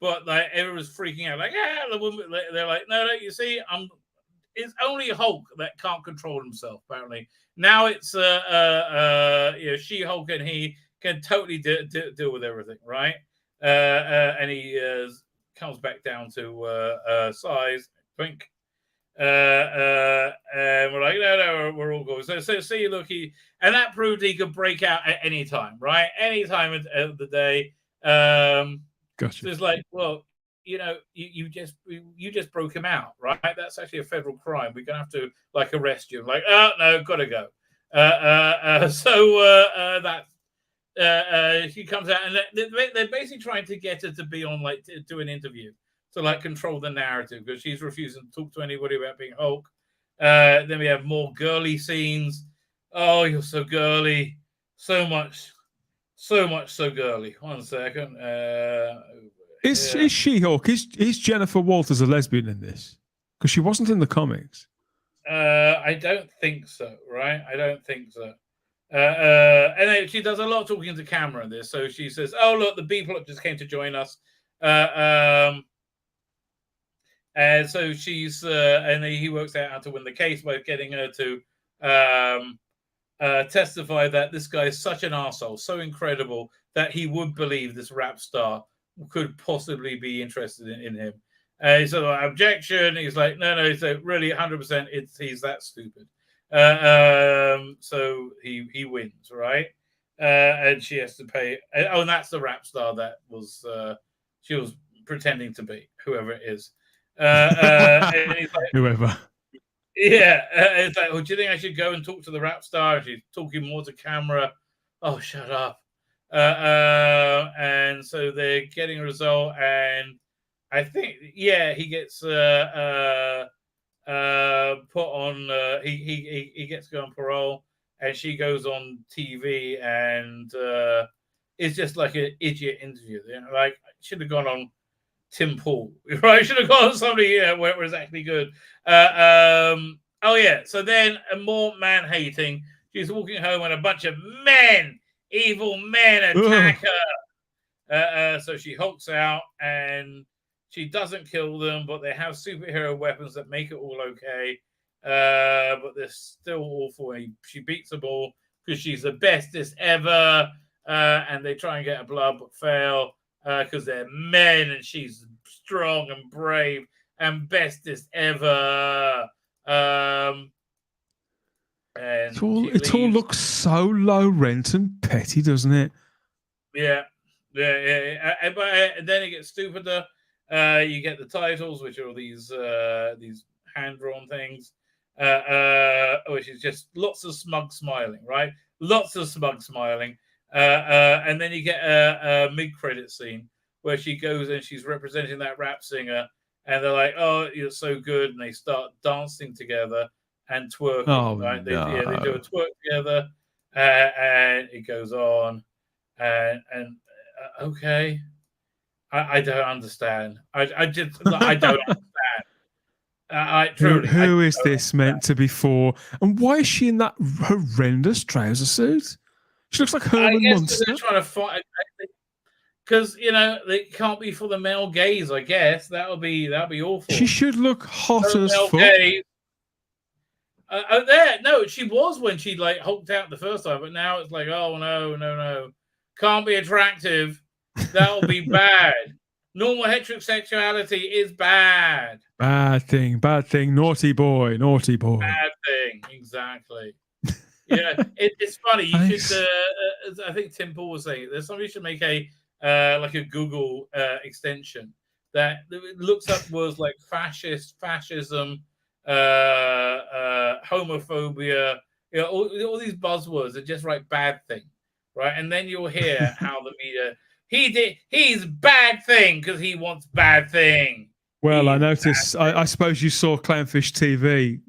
But like everyone's freaking out, like, the woman. They're like, no, you see, it's only Hulk that can't control himself. Apparently, now it's She-Hulk, and he can totally deal with everything, right? And he comes back down to size, twink. And we're like, no, we're all good. So see, look, and that proved he could break out at any time, right? Any time of the day. Gotcha. So it's like, well, you just broke him out, right? That's actually a federal crime. We're gonna have to like arrest you. I'm like, oh no, gotta go. She comes out, and they're basically trying to get her to be on like to do an interview to like control the narrative because she's refusing to talk to anybody about being Hulk. Then we have more girly scenes. Oh, you're so girly, so much so girly. One second. Is She-Hulk? Is Jennifer Walters a lesbian in this? Because she wasn't in the comics. I don't think so. Right? I don't think so. And then she does a lot of talking to camera in this. So she says, "Oh, look, the B plot just came to join us." And so she's and he works out how to win the case by getting her to testify that this guy is such an arsehole, so incredible that he would believe this rap star could possibly be interested in him. He said, objection. He's like, no. He's like, really, 100%. He's that stupid. So he wins, right? And she has to pay. And that's the rap star that was she was pretending to be, whoever it is. And he's like, whoever. Yeah, it's like, well, do you think I should go and talk to the rap star? She's talking more to camera. Oh, shut up. And so they're getting a result, and I think, he gets put on. He gets to go on parole, and she goes on TV, and it's just like an idiot interview. Like, should have gone on Tim Pool, right? Should have gone on somebody where it was actually good. So then more man hating. She's walking home and a bunch of evil men attack her. So she hulks out and she doesn't kill them, but they have superhero weapons that make it all okay. But they're still awful. She beats them all because she's the bestest ever. And they try and get her blood but fail because they're men and she's strong and brave and bestest ever. And it all looks so low rent and petty, doesn't it? Yeah. But then it gets stupider. You get the titles, which are these hand-drawn things, which is just lots of smug smiling, right? Lots of smug smiling. And then you get a mid-credit scene where she goes and she's representing that rap singer, and they're like, "Oh, you're so good," and they start dancing together and twerking. Oh, right? They no. do a twerk together, and it goes on, and okay, I don't understand. I just I don't understand. I truly. Who is this meant to be for? And why is she in that horrendous trouser suit? She looks like Herman Munster. They're trying to fight. Because they can't be for the male gaze. I guess that'll be awful. She should look hot as fuck. No, she was when she like hulked out the first time, but now it's like, oh no, can't be attractive. That'll be bad. Normal heterosexuality is bad. Bad thing. Naughty boy. Bad thing, exactly. Yeah, it's funny. You should. I think Tim Paul was saying there's somebody should make a like a Google extension that looks up words like fascism, homophobia. All these buzzwords are just like bad thing, right? And then you'll hear how the media. He's bad thing because he wants bad thing. Well, I noticed. I suppose you saw Clownfish TV.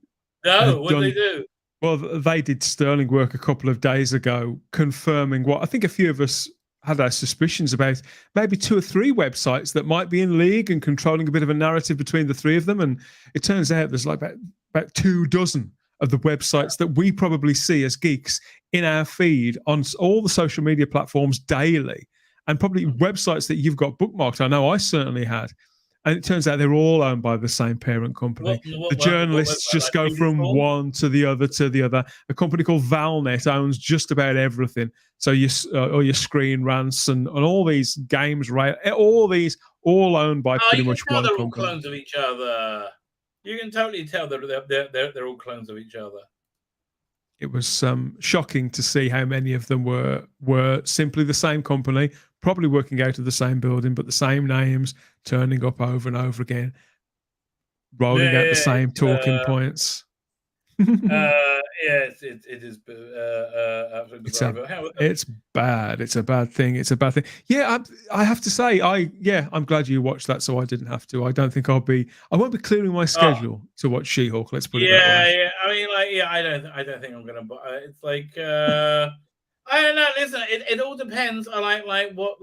No, what did they do? Well, they did sterling work a couple of days ago, confirming what I think a few of us had our suspicions about. Maybe 2 or 3 websites that might be in league and controlling a bit of a narrative between the 3 of them. And it turns out there's like about 2 dozen of the websites that we probably see as geeks in our feed on all the social media platforms daily. And probably websites that you've got bookmarked. I know I certainly had. And it turns out they're all owned by the same parent company. The journalists just go from one to the other to the other. A company called Valnet owns just about everything. So all your Screen Rants and all these games, right? All these, all owned by pretty much one company. They're all clones of each other. You can totally tell they're all clones of each other. It was shocking to see how many of them were simply the same company, probably working out of the same building, but the same names turning up over and over again, rolling out the same talking points. Yes, it is absolutely bizarre. It's bad. It's a bad thing. Yeah, I have to say, I'm glad you watched that, so I didn't have to. I don't think I won't be clearing my schedule to watch She-Hulk. Let's put it that way. Yeah. I mean, I don't think I'm gonna. It's like I don't know. Listen, it all depends on like what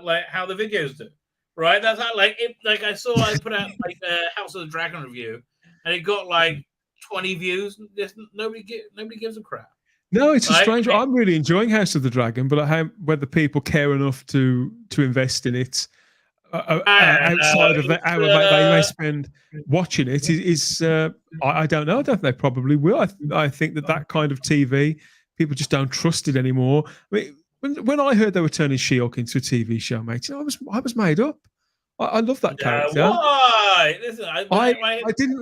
like how the videos do, right? That's how I saw I put out like House of the Dragon review, and it got like 20 views. Nobody gives a crap. No, it's a strange. I'm really enjoying House of the Dragon, but whether people care enough to invest in it outside of the hour they may spend watching it is I don't know. I don't think they probably will. I think that kind of TV, people just don't trust it anymore. I mean, when I heard they were turning She-Hulk into a TV show, mate, I was made up. I love that character. Why? Listen, I didn't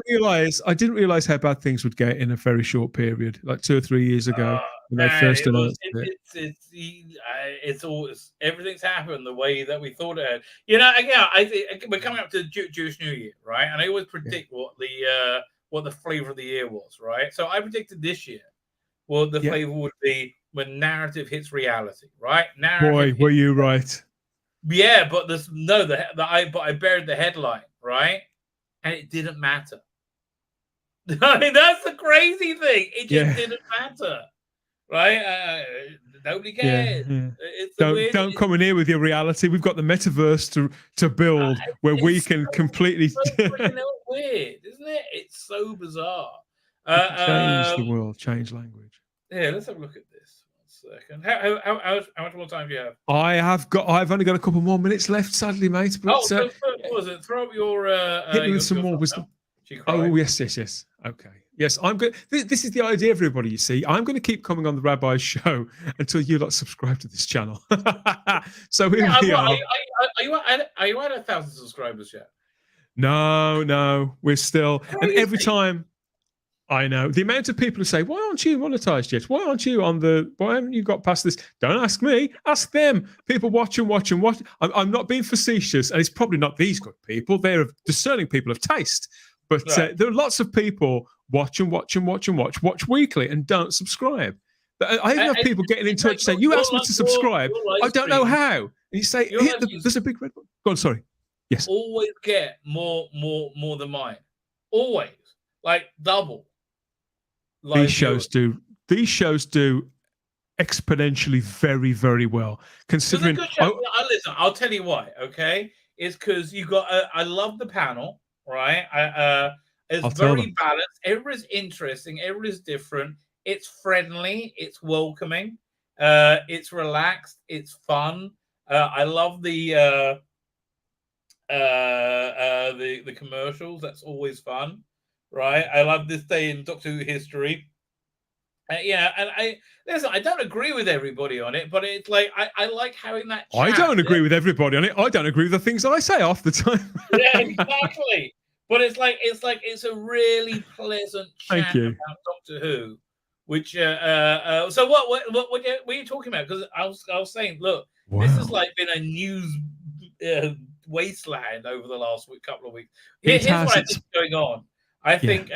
realize how bad things would get in a very short period, like 2 or 3 years ago when they first announced it. It's everything's happened the way that we thought it had. Again, I think we're coming up to Jewish New Year, right? And I always predict what the flavor of the year was, right? So I predicted this year, the flavor would be when narrative hits reality, right? Boy, were you right? Yeah, but I buried the headline, right? And it didn't matter. I mean, that's the crazy thing. It just didn't matter, right? Nobody cares. Yeah. Don't come in here with your reality. We've got the metaverse to build where we can completally weird, isn't it? It's so bizarre. Change the world, change language. Yeah, let's have a look at this. Second. How much more time do you have? I've only got a couple more minutes left, sadly, mate. But throw up your hit me with some more wisdom. Oh yes. Okay. Yes, I'm good. This is the idea, everybody. You see, I'm going to keep coming on the Rabbi's show until you lot subscribe to this channel. So here we are. Are you at 1,000 subscribers yet? No, we're still. Crazy. And every time. I know the amount of people who say, "Why aren't you monetized yet? Why haven't you got past this?" Don't ask me, ask them. People watch. I'm not being facetious, and it's probably not these good people. They're discerning people of taste, but there are lots of people watch weekly and don't subscribe. I even have people getting in touch saying, "You asked me to subscribe. I don't know how." And you say, "There's a big red button." Go on, sorry. Yes. Always get more than mine. Always, like double. These shows do exponentially very, very well. Considering, listen, I'll tell you why. Okay, it's because you got. I love the panel, right? It's very balanced. Everybody's interesting. Everybody's different. It's friendly. It's welcoming. It's relaxed. It's fun. I love the commercials. That's always fun, right? I love this day in Doctor Who history. Yeah, and I don't agree with everybody on it, but it's like I like having that chat. I don't agree with everybody on it. I don't agree with the things I say half the time. Yeah, exactly. But it's a really pleasant chat about Doctor Who. Which so what were you talking about? Because I was saying, look, this has like been a news wasteland over the last couple of weeks. Here's what I think is going on. I think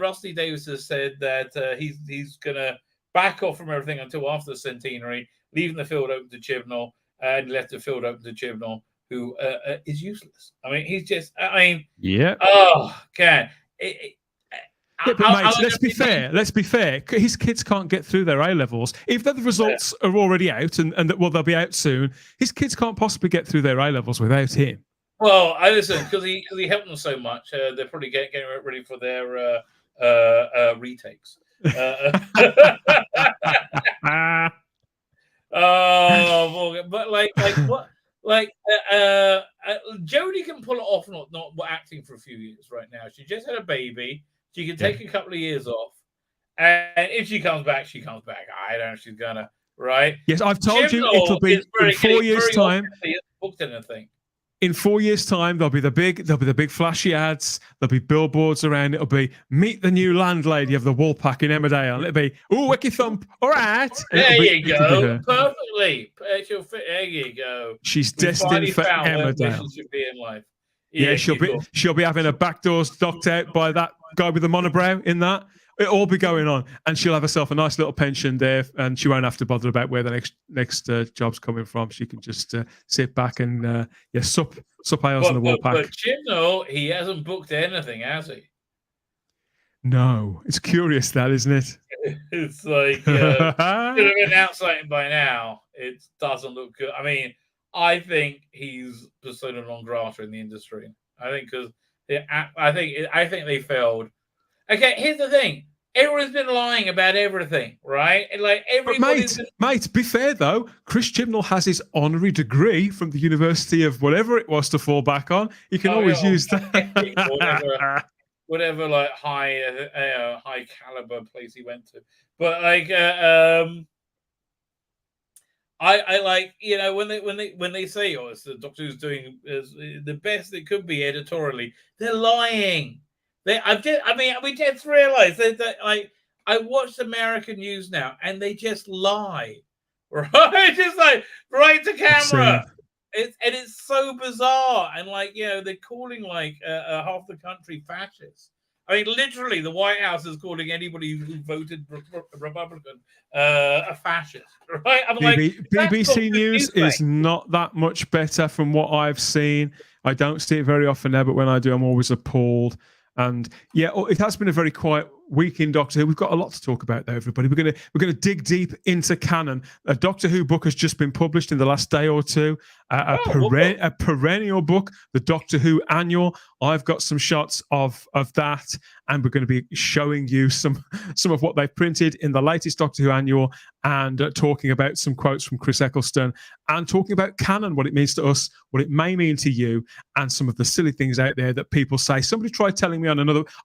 Rusty Davis has said that he's going to back off from everything until after the centenary, leaving the field open to Chibnall, and left the field open to Chibnall, who is useless. I mean, he's just. I mean, yeah. Oh, God. But mate, let's be fair. Let's be fair. His kids can't get through their A levels. If the results are already out, and they'll be out soon, his kids can't possibly get through their A levels without him. Well, I listen because he helped them so much. They're probably getting ready for their retakes. But like what? Like Jodie can pull it off, not acting for a few years right now. She just had a baby. She can take a couple of years off, and if she comes back, she comes back. I don't know if she's gonna, right? Yes, I've told you it'll be in 4 years' time. Booked anything. In 4 years' time, there'll be the big flashy ads. There'll be billboards around. It'll be meet the new landlady of the Woolpack in Emmerdale. It'll be Wiki Thump. All right. There you go. Perfectly. There you go. She's destined for Emmerdale. Should be in life. Yeah, she'll be having her back doors knocked out by that guy with the monobrow in that. It'll all be going on, and she'll have herself a nice little pension there, and she won't have to bother about where the next job's coming from. She can just sit back and sup ales in the Woolpack. But Chibnall, he hasn't booked anything, has he? No, it's curious that, isn't it? It's like should have announced something by now. It doesn't look good. I mean, I think he's persona non grata in the industry. I think because I think they failed. Okay, here's the thing. Everyone's been lying about everything, right? Like everybody's mate, be fair though. Chris Chibnall has his honorary degree from the University of whatever it was to fall back on. You can always use that. whatever like high caliber place he went to. But like I like, you know, when they say it's the Doctor Who's doing the best it could be editorially, they're lying. We just realized that like I watched American news now, and they just lie, right? Just like right to camera. It's so bizarre, and like they're calling like half the country fascists. I mean, literally, the White House is calling anybody who voted Republican a fascist, right? I'm BBC News is not that much better from what I've seen. I don't see it very often now, but when I do, I'm always appalled. And yeah, it has been a very quiet week in Doctor Who. We've got a lot to talk about, though, everybody. We're going to dig deep into canon. A Doctor Who book has just been published in the last day or two. A perennial book, the Doctor Who Annual. I've got some shots of that, and we're going to be showing you some of what they've printed in the latest Doctor Who Annual, and talking about some quotes from Chris Eccleston, and talking about canon, what it means to us, what it may mean to you, and some of the silly things out there that people say. Somebody tried telling me I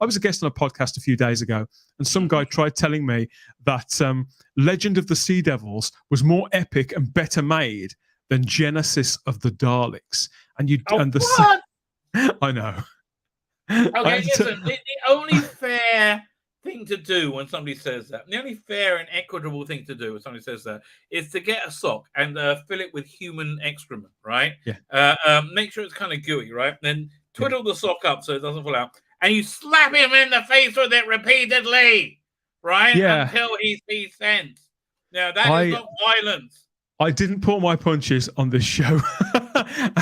was a guest on a podcast a few days ago, and some guy tried telling me that Legend of the Sea Devils was more epic and better made than Genesis of the Daleks. What? I know. Okay, listen, the only fair thing to do when somebody says that, the only fair and equitable thing to do when somebody says that, is to get a sock and fill it with human excrement, right? Yeah. Make sure it's kind of gooey, right? Then twiddle the sock up so it doesn't fall out, and you slap him in the face with it repeatedly, right? Yeah. Until he sees sense. Now, that is not violence. I didn't pull my punches on this show,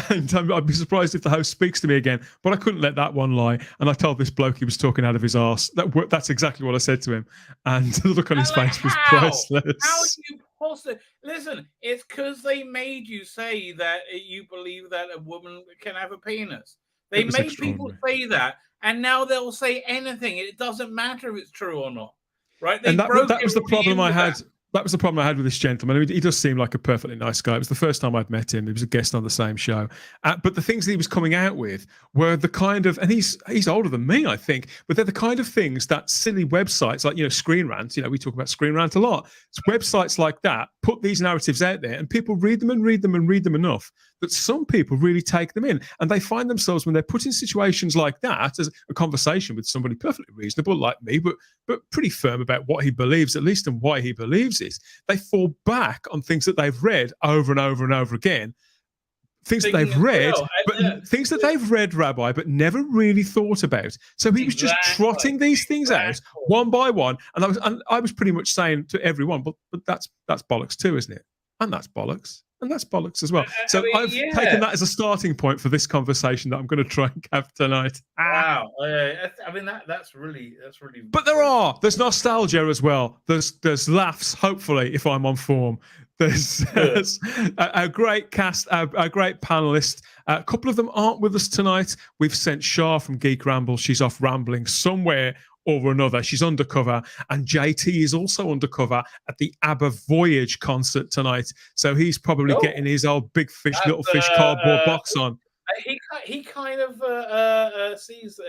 and I'd be surprised if the host speaks to me again, but I couldn't let that one lie. And I told this bloke he was talking out of his arse. That's exactly what I said to him. And the look on his face was priceless. How do you course. Listen, it's because they made you say that you believe that a woman can have a penis. They made people say that, and now they'll say anything. It doesn't matter if it's true or not, right? They that was the problem I had. That was the problem I had with this gentleman. I mean, he does seem like a perfectly nice guy. It was the first time I'd met him. He was a guest on the same show. But the things that he was coming out with were the kind of, and he's older than me, I think, but they're the kind of things that silly websites like, Screen Rant, we talk about Screen Rant a lot. It's websites like that put these narratives out there and people read them and read them and read them enough that some people really take them in. And they find themselves, when they're put in situations like that, as a conversation with somebody perfectly reasonable like me, but pretty firm about what he believes, at least, and why he believes it, they fall back on things that they've read over and over and over again. Things that they've read, things that they've read, Rabbi, but never really thought about. So he was just trotting these things out one by one, and I was pretty much saying to everyone, but that's bollocks too, isn't it? And that's bollocks. And that's bollocks as well. So I've taken that as a starting point for this conversation that I'm going to try and have tonight. Wow. I mean, that's really. But there's nostalgia as well. There's laughs, hopefully, if I'm on form. There's a great cast, a great panelist. A couple of them aren't with us tonight. We've sent Shah from Geek Ramble. She's off rambling somewhere or another. She's undercover, and JT is also undercover at the ABBA Voyage concert tonight. So he's probably getting his old big fish, little fish cardboard box on. He kind of seems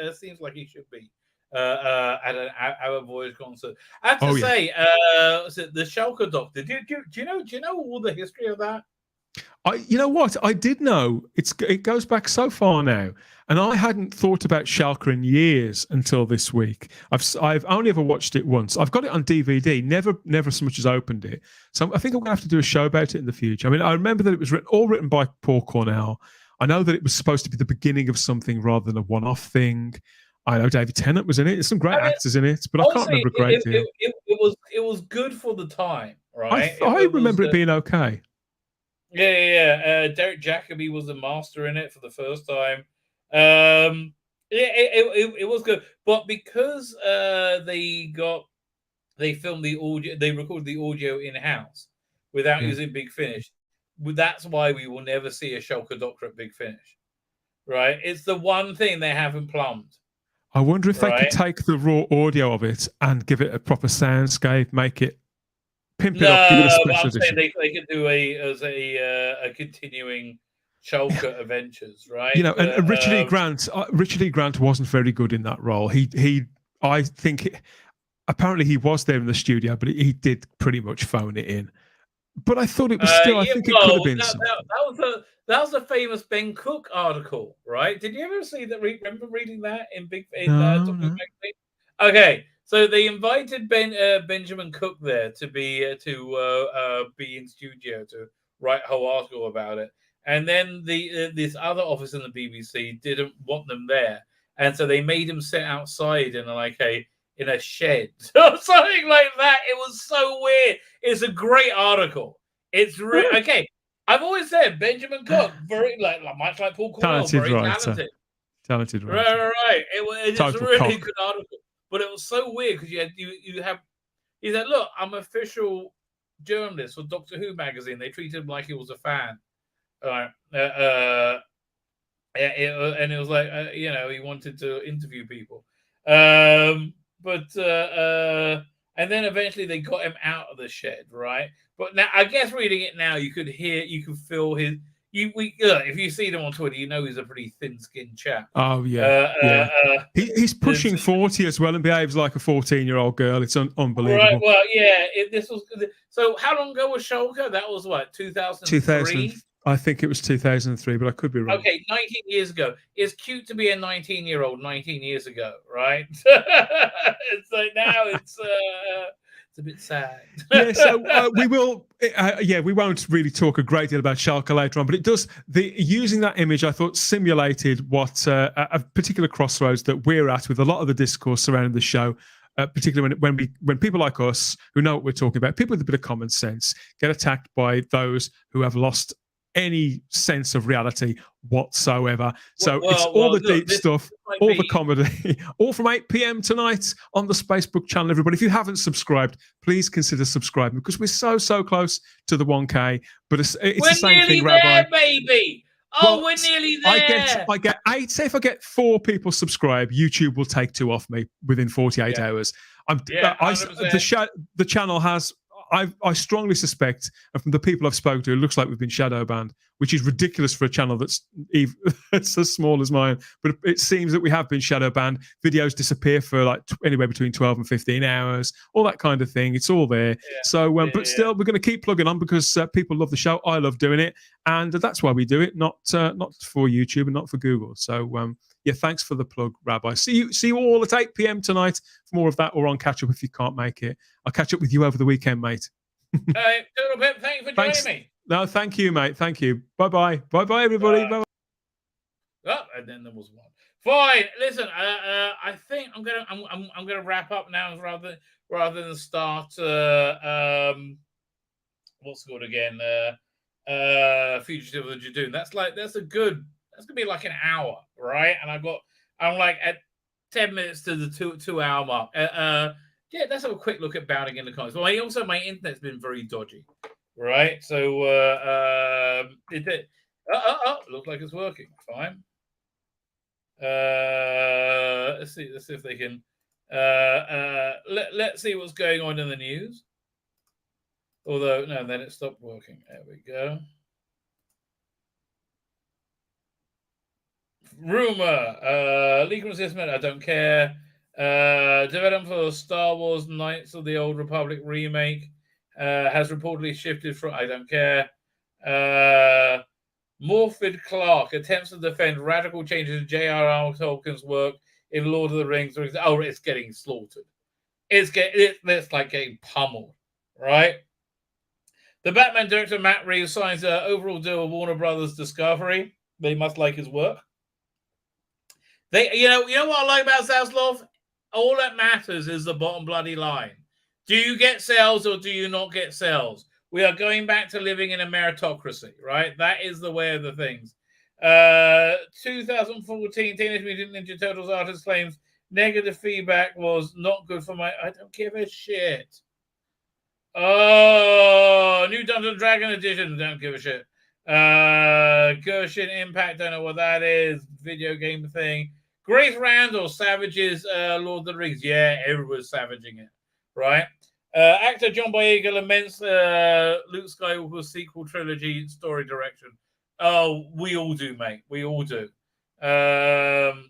like he should be at an ABBA Voyage concert. I have to say, the Schalke Doctor. Do you know all the history of that? You know what? I did know. It goes back so far now, and I hadn't thought about Schalke in years until this week. I've only ever watched it once. I've got it on DVD. Never so much as opened it. So I think I'm going to have to do a show about it in the future. I mean, I remember that it was all written by Paul Cornell. I know that it was supposed to be the beginning of something rather than a one-off thing. I know David Tennant was in it. There's some great actors in it, but I can't remember a great deal. It was good for the time, right? I remember it being okay. Yeah. Derek Jacobi was the master in it for the first time. It was good, but because they filmed the audio, they recorded the audio in house without using Big Finish. That's why we will never see a Schalke Doctor at Big Finish, right? It's the one thing they haven't plumbed. I wonder if they could take the raw audio of it and give it a proper soundscape, make it. Pimp it up, give it a special edition. They could do a continuing Schalke Adventures, right? And Richard E. Grant wasn't very good in that role. I think apparently he was there in the studio, but he did pretty much phone it in. But I thought it was still. I think it could have been. That was a famous Ben Cook article, right? Did you ever see that? Remember reading that in Big No. Okay. So they invited Benjamin Cook there to be in studio to write a whole article about it, and then this other office in the BBC didn't want them there, and so they made him sit outside in a shed or something like that. It was so weird. It's a great article. It's okay. I've always said Benjamin Cook, very much like Paul Cornell, very talented. Talented writer. Right. It's a really good article. But it was so weird because he said, look, I'm an official journalist for Doctor Who magazine. They treated him like he was a fan. And it was like, he wanted to interview people. And then eventually they got him out of the shed, right? But now, I guess reading it now, you could feel his. If you see them on Twitter, he's a pretty thin-skinned chap. Oh yeah, he's pushing 40 as well and behaves like a 14-year-old girl. It's unbelievable. Right. Well, yeah. So. How long ago was Schalke? That was what, 2003. I think it was 2003, but I could be wrong. Okay, 19 years ago. It's cute to be a 19-year-old 19 years ago, right? It's like now it's a bit sad. Yeah, so we will. We won't really talk a great deal about Schalke later on, but it does. Using that image, I thought simulated what a particular crossroads that we're at with a lot of the discourse surrounding the show. Particularly when people like us who know what we're talking about, people with a bit of common sense, get attacked by those who have lost any sense of reality whatsoever. So it's all the deep stuff, all the comedy, all from 8 p.m. tonight on the Spacebook channel, everybody. If you haven't subscribed, please consider subscribing because we're so close to the 1K. But it's the same thing, Rabbi. We're nearly there, baby. Oh, we're nearly there. I get 8. Say if I get 4 people subscribe, YouTube will take 2 off me within 48 hours. The channel has. I strongly suspect, and from the people I've spoken to, it looks like we've been shadow banned, which is ridiculous for a channel that's it's as small as mine. But it seems that we have been shadow banned. Videos disappear for like anywhere between 12 and 15 hours, all that kind of thing. It's all there. Yeah. So, but still, we're going to keep plugging on because people love the show. I love doing it, and that's why we do it. Not for YouTube and not for Google. So, yeah, thanks for the plug, Rabbi. See you all at 8 p.m. tonight for more of that, or on catch up if you can't make it. I'll catch up with you over the weekend, mate. Thank you for joining me. No, thank you, mate. Thank you. Bye, everybody. Bye. Oh, and then there was one. Fine. Listen, I think I'm gonna wrap up now rather than start. What's it called again? Fugitive of the Jadoon. That's gonna be like an hour, right? And I'm like at 10 minutes to the 2 hour mark. Yeah, let's have a quick look at Bounding in the comments. Well, also my internet's been very dodgy, right? So looks like it's working. Fine. Let's see if they can. Let's see what's going on in the news. Although no, then it stopped working. There we go. Rumor, legal assessment. I don't care. Development for Star Wars Knights of the Old Republic remake has reportedly shifted from. I don't care. Morfydd Clark attempts to defend radical changes in J.R.R. Tolkien's work in Lord of the Rings. Oh, it's getting slaughtered. It's like getting pummeled, right? The Batman director Matt Reeves signs an overall deal with Warner Brothers Discovery. They must like his work. You know what I like about Zaslav? All that matters is the bottom bloody line. Do you get sales or do you not get sales? We are going back to living in a meritocracy, right? That is the way of the things. 2014 Teenage Mutant Ninja Turtles artist claims negative feedback was not good for my. I don't give a shit. Oh, new Dungeons & Dragon edition. Don't give a shit. Genshin Impact. Don't know what that is. Video game thing. Grace Randall savages Lord of the Rings. Yeah, everyone's savaging it, right? Actor John Boyega laments Luke Skywalker's sequel trilogy story direction. Oh, we all do, mate. We all do. Man.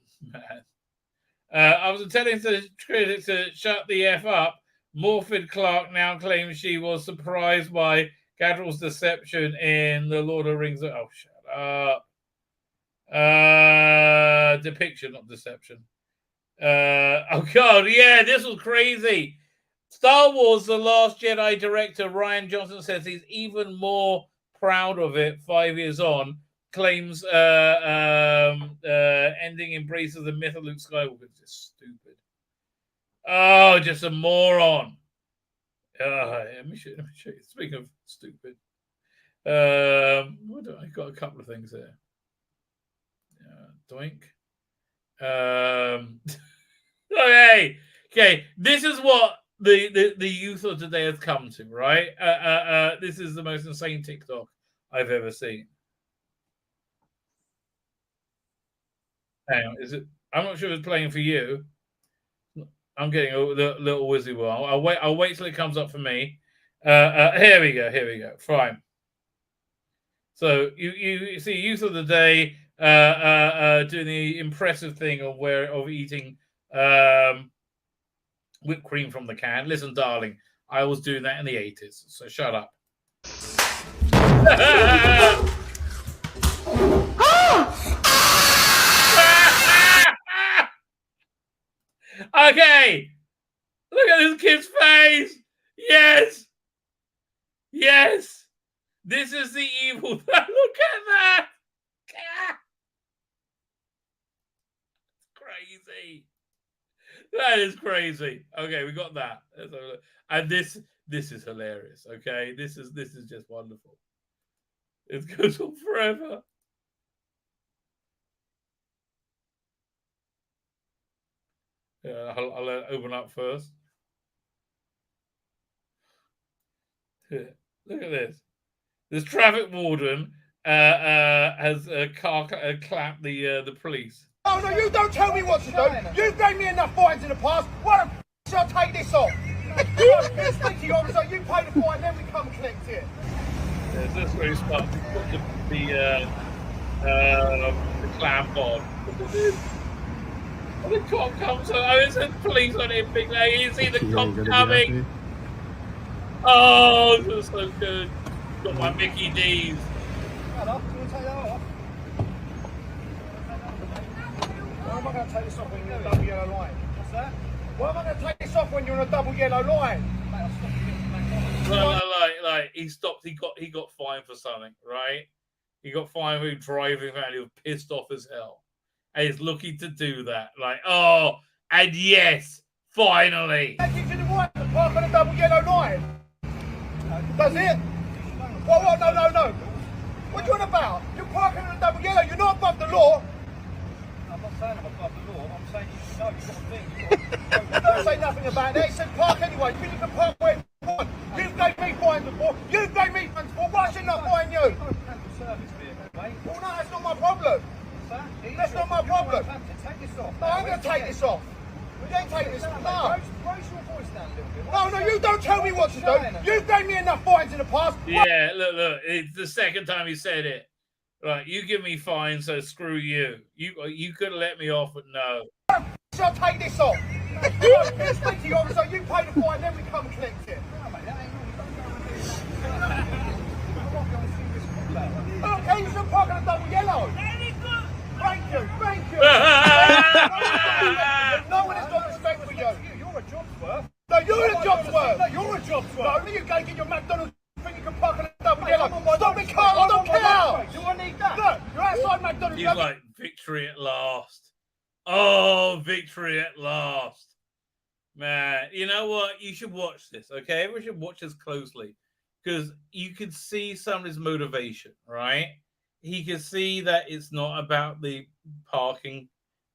I was telling the critics to shut the F up. Morfydd Clark now claims she was surprised by Gadriel's deception in the Lord of the Rings. Oh, shut up. Depiction, not deception. Oh, God. Yeah, this was crazy. Star Wars The Last Jedi director Rian Johnson says he's even more proud of it 5 years on. Claims ending embraces the myth of Luke Skywalker. Just stupid. Oh, just a moron. Let me show you. Speaking of stupid, I got a couple of things there. Doink. Okay. This is what the youth of today has come to, right? This is the most insane TikTok I've ever seen. Hang on, is it? I'm not sure it's playing for you. I'm getting a little wizzy one. I'll wait till it comes up for me. Here we go. Fine. So you see youth of the day doing the impressive thing of eating whipped cream from the can. Listen, darling, I was doing that in the 80s, so shut up. Okay, look at this kid's face. Yes, this is the evil. Look at that. Crazy. That is crazy. Okay, we got that. And this is hilarious. Okay, this is just wonderful. It goes on forever. Yeah, I'll let it open up first. Look at this. This traffic warden has clapped the police. Oh, no, you don't tell me what to do. You've gave me enough fines in the past. Why the f*** shall I take this off? You speak to your officer, you pay the fine, then we come and collect it. Yeah, this is where he starts to put the clamp on. Look at this. And the cop comes on. Oh, there's a police on him, big lady. You see the cop coming. Oh, this is so good. Got my Mickey D's. Hello, do you want to take that off? Why am I going to take this off when you're on a double yellow line? What's that? Why am I going to take this off when you're on a double yellow line? Like he stopped. He got fined for something, right? He got fined for driving and he was pissed off as hell. And he's looking to do that. Like, oh, and yes, finally. That gives you the right to park on a double yellow line. Does it? What? No. What are you on about? You're parking on a double yellow. You're not above the law. I'm not saying I'm above the law. I'm saying you should know. You've got a thing. Don't say nothing about that. It said park anyway. You can park where you want. You've gave me fines before. You've gave me fines before. Why should I not fine you? Well, no, that's not my problem. That's not my problem. Take this off. No, I'm going to take this off. You ain't taking this off. No. Raise your voice down a little bit. No, you don't tell me what to do. You've gave me enough fines in the past. Yeah, look. It's the second time he said it. Right, you give me fines, so screw you. You could have let me off, but no. Shall I take this off? You speak to your officer, you pay the fine, then we come and collect it. Okay, you should park on a double yellow. Thank you. No one has got respect for you. You're a job's worth. No, you're a job's worth. No, you're a job's worth. No, you go get your McDonald's. Think you can park on a double yellow. Stop me, car. I don't care. Do I need that? Look, you're outside McDonald's. He's like, victory at last. Oh, victory at last. Man, you know what? You should watch this, okay? Everyone should watch this closely because you can see some of his motivation, right? He can see that it's not about the parking,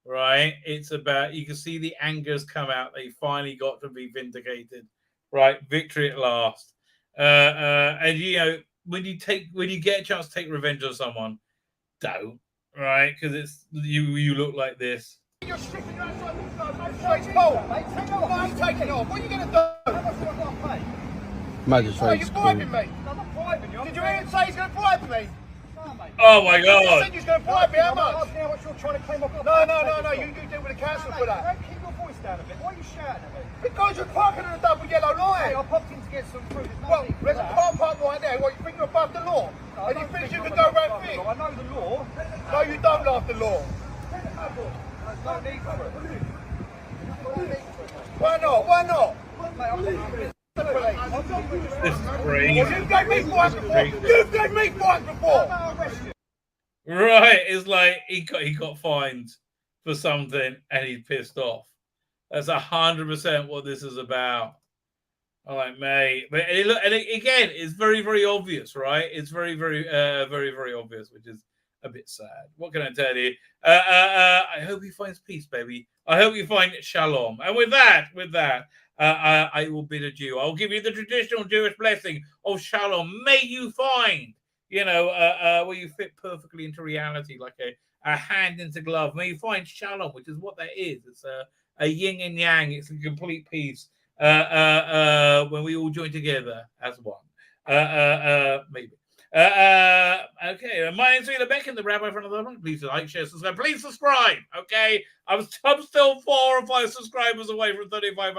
right? It's about, you can see the anger's come out. They finally got to be vindicated, right? Victory at last. And you know, when you get a chance to take revenge on someone, don't, right? Because it's you look like this. You're stripping your outside magistrate's cold. I'm taking off. What are you going to do? How much do I got to pay? Magistrate's cool. You're bribing me. I'm not bribing you. Did you hear him say he's going to bribe me? Oh my God! You said he's going to bribe me. How much? I'm how much you're trying to claim off. No. You deal with the council for that. Keep your voice down a bit. Why are you shouting at me? Because you're parking on a double yellow line. Hey, I popped in to get some fruit. Well, there's a car park right there. What, you think you're above the law? No, and you think you can go around things? I know the law. No, you don't love the law. There's no need for it. Why not? This is crazy. You gave me fines before. Right, it's like he got fined for something and he's pissed off. That's 100% what this is about. I'm like, mate, but again, it's very, very obvious, right? It's very, very, very obvious, which is a bit sad. What can I tell you? I hope he finds peace, baby. I hope you find shalom. And with that, I will bid adieu. I'll give you the traditional Jewish blessing of shalom. May you find, where you fit perfectly into reality, like a hand into glove. May you find shalom, which is what that is. It's a yin and yang. It's a complete peace. When we all join together as one. Maybe. Okay, my name's Tzvi Lebetkin, the Rabbi from another one. Please like, share, subscribe. Please subscribe. Okay, I'm still 4 or 5 subscribers away from 3,500.